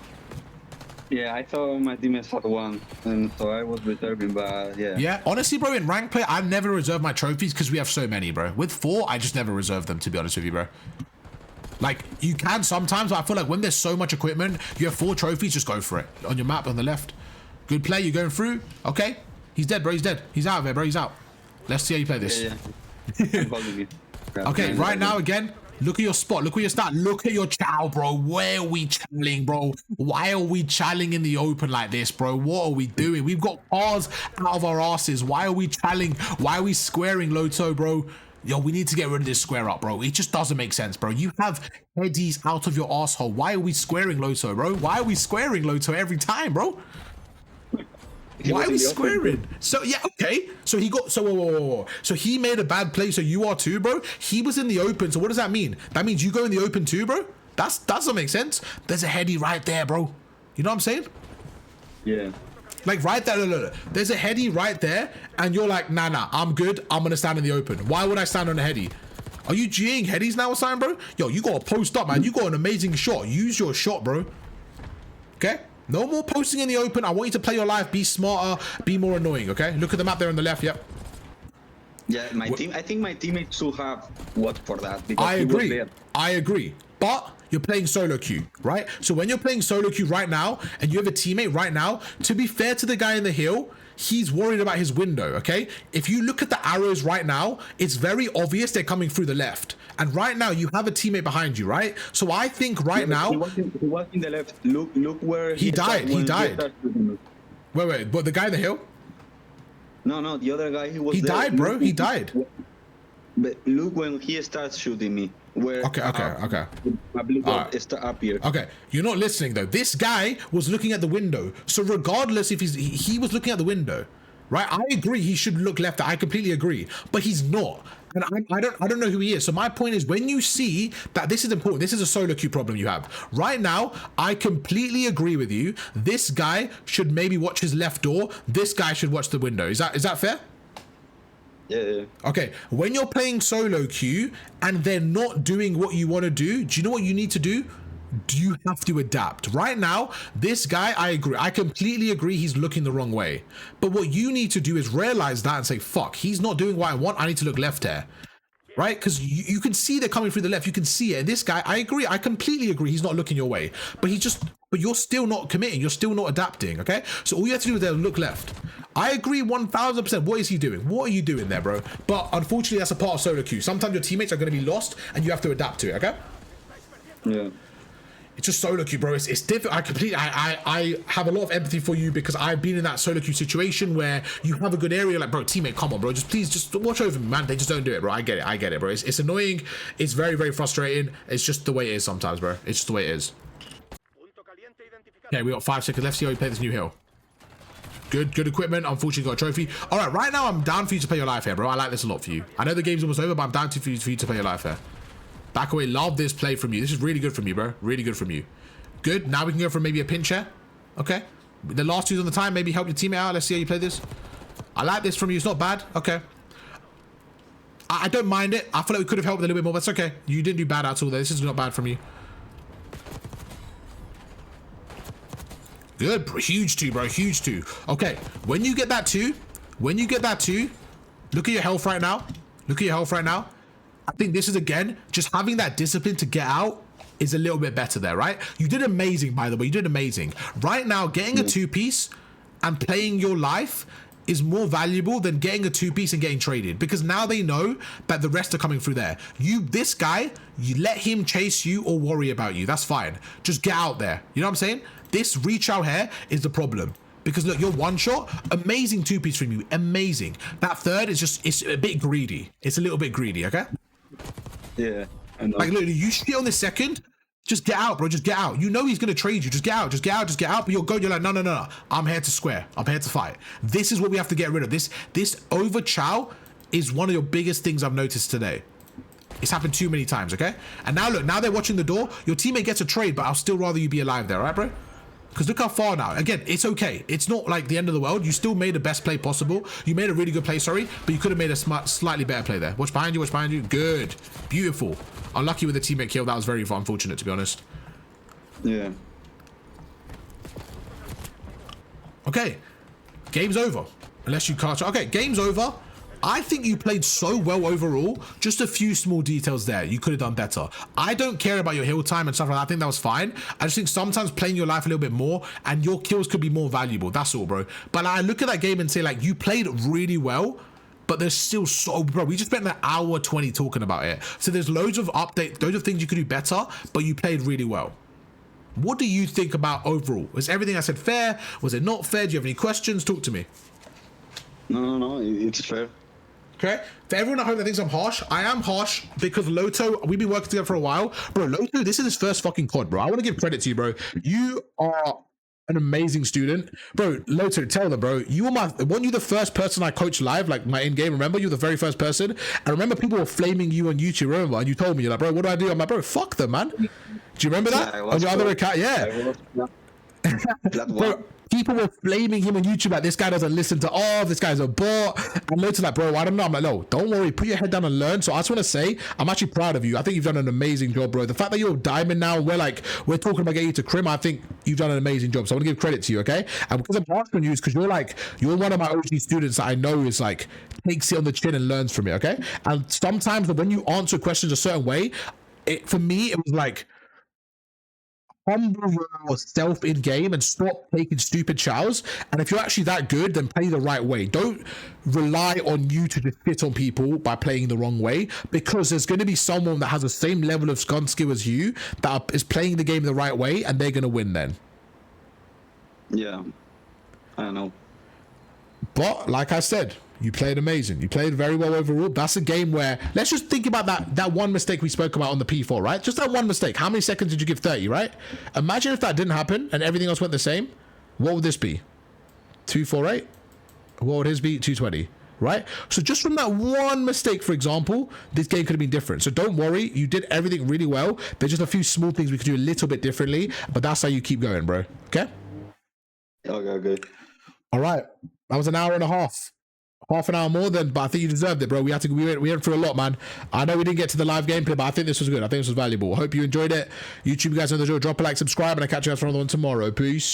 Yeah, I saw my teammates had one, and so I was reserving, but yeah. Yeah, honestly, bro, in rank play, I never reserve my trophies because we have so many, bro. With 4, I just never reserve them, to be honest with you, bro. Like, you can sometimes, but I feel like when there's so much equipment, you have 4 trophies, just go for it. On your map on the left. Good play, you're going through. Okay. He's dead, bro. He's dead. He's out of there, bro. He's out. Let's see how you play this. Okay, right now, again, look at your spot. Look where you start. Look at your chow, bro. Where are we challing, bro? Why are we challing in the open like this, bro? What are we doing? We've got paws out of our asses. Why are we challing? Why are we squaring Loto, bro? Yo, we need to get rid of this square up, bro. It just doesn't make sense, bro. You have headies out of your asshole. Why are we squaring Loto, bro? Why are we squaring Loto every time, bro? Why are we squaring? So yeah, okay. So he got whoa. So he made a bad play. So you are too, bro. He was in the open. So what does that mean? That means you go in the open too, bro. That doesn't make sense. There's a heady right there, bro. You know what I'm saying? Yeah. Like right there, look. There's a heady right there, and you're like, nah, I'm good. I'm gonna stand in the open. Why would I stand on a heady? Are you G'ing headies now or something, bro? Yo, you gotta post up, man. You got an amazing shot. Use your shot, bro. Okay. No more posting in the open. I want you to play your life, be smarter, be more annoying, okay? Look at the map there on the left, yep. Yeah, I think my teammates should have watched for that. I agree. But you're playing solo queue, right? So when you're playing solo queue right now, and you have a teammate right now, to be fair to the guy in the hill, he's worried about his window, okay? If you look at the arrows right now, it's very obvious they're coming through the left. And right now, you have a teammate behind you, right? So I think right now... He was in the left. Look where... He died. Wait. But the guy in the hill? No, the other guy, he died, bro. He died. But look when he starts shooting me. Where Okay. My blue dot is up here. Okay, you're not listening though. This guy was looking at the window. So regardless if he was looking at the window, right? I agree he should look left. I completely agree, but he's not. And I don't know who he is. So my point is, when you see that this is important, this is a solo queue problem you have right now. I completely agree with you. This guy should maybe watch his left door. This guy should watch the window. Is that fair? Yeah. Okay, when you're playing solo queue and they're not doing what you want to do you know what you need to do? You have to adapt. Right now, this guy, I agree. I completely agree he's looking the wrong way. But what you need to do is realize that and say, fuck, he's not doing what I want. I need to look left here. Right? Because you can see they're coming through the left. You can see it. And this guy, I agree. I completely agree. He's not looking your way. But you're still not committing. You're still not adapting. Okay? So all you have to do is look left. I agree 1000%. What is he doing? What are you doing there, bro? But unfortunately, that's a part of solo queue. Sometimes your teammates are going to be lost and you have to adapt to it. Okay? Yeah. It's just solo queue, bro. It's different. I have a lot of empathy for you because I've been in that solo queue situation where you have a good area, like, bro, teammate, come on, bro, just watch over me, man. They just don't do it, bro. I get it, bro. It's annoying. It's very, very frustrating. It's just the way it is sometimes, bro. It's just the way it is. Okay, we got 5 seconds left. See how we play this new hill. Good equipment. Unfortunately, got a trophy. All right, right now I'm down for you to play your life here, bro. I like this a lot for you. I know the game's almost over, but I'm down for you to play your life here. Back away. Love this play from you. This is really good from you, bro. Really good from you. Good. Now we can go for maybe a pinch here. Okay. The last two's on the time. Maybe help your teammate out. Let's see how you play this. I like this from you. It's not bad. Okay. I don't mind it. I feel like we could have helped a little bit more, but it's okay. You didn't do bad at all. This is not bad from you. Good. Huge two, bro. Huge two. Okay. When you get that two, look at your health right now. Look at your health right now. I think this is, again, just having that discipline to get out is a little bit better there, right? You did amazing, by the way. You did amazing. Right now, getting a two-piece and playing your life is more valuable than getting a two-piece and getting traded, because now they know that the rest are coming through there. This guy, you let him chase you or worry about you. That's fine. Just get out there. You know what I'm saying? This reach out here is the problem. Because look, your one shot, amazing two-piece from you, amazing. That third is just, it's a bit greedy. It's a little bit greedy, okay? Yeah, I know. Like, look, you shit on this second, just get out, bro, just get out. You know he's gonna trade you, just get out, just get out, just get out, but you're going, you're like, no, I'm here to square, I'm here to fight. This is what we have to get rid of. This over chow is one of your biggest things I've noticed today. It's happened too many times, okay? And now look, now they're watching the door, your teammate gets a trade, but I'll still rather you be alive there, right, bro? Because look how far now. Again, it's okay. It's not like the end of the world. You still made the best play possible. You made a really good play, sorry, but you could have made a slightly better play there. Watch behind you, watch behind you. Good. Beautiful. Unlucky with the teammate kill. That was very unfortunate, to be honest. Yeah. Okay. Game's over. Unless you can't. Okay, game's over. I think you played so well overall. Just a few small details there. You could have done better. I don't care about your heal time and stuff like that. I think that was fine. I just think sometimes playing your life a little bit more and your kills could be more valuable. That's all, bro. But I look at that game and say, like, you played really well, but there's still so, bro, we just spent an hour 20 talking about it. So there's loads of updates, loads of things you could do better, but you played really well. What do you think about overall? Was everything I said fair? Was it not fair? Do you have any questions? Talk to me. No, it's fair. Okay, for everyone at home that thinks I'm harsh, I am harsh because Loto, we've been working together for a while. Bro, Loto, this is his first fucking COD, bro. I want to give credit to you, bro. You are an amazing student. Bro, Loto, tell them, bro, weren't you the first person I coached live, like my in-game, remember? You were the very first person. I remember people were flaming you on YouTube, remember? And you told me, you're like, bro, what do I do? I'm like, bro, fuck them, man. Do you remember that? Yeah, on your other account? Yeah. Bro, people were flaming him on YouTube like, this guy doesn't listen to Arv, this guy's a bot. And Loto's like, bro, I don't know. I'm like, no, don't worry, put your head down and learn. So I just want to say, I'm actually proud of you. I think you've done an amazing job, bro. The fact that you're a diamond now, we're talking about getting you to Crim, I think you've done an amazing job. So I want to give credit to you, okay? And because I'm harsh on you, is because you're one of my OG students that I know is like, takes it on the chin and learns from it, okay? And sometimes when you answer questions a certain way, for me, it was like, humble yourself in game and stop taking stupid chows. And if you're actually that good, then play the right way. Don't rely on you to just fit on people by playing the wrong way, because there's going to be someone that has the same level of gun skill as you that is playing the game the right way, and they're going to win then. Yeah, I know. But like I said, you played amazing. You played very well overall. That's a game where, let's just think about that one mistake we spoke about on the P4, right? Just that one mistake. How many seconds did you give? 30, right? Imagine if that didn't happen and everything else went the same. What would this be? 248? What would his be? 220, right? So just from that one mistake, for example, this game could have been different. So don't worry. You did everything really well. There's just a few small things we could do a little bit differently, but that's how you keep going, bro. Okay? Okay. All right. That was an hour and a half. Half an hour more than, but I think you deserved it, bro. We went through a lot, man. I know we didn't get to the live gameplay, but I think this was good. I think this was valuable. Hope you enjoyed it. YouTube, you guys know the drill. Drop a like, subscribe, and I'll catch you guys for another one tomorrow. Peace.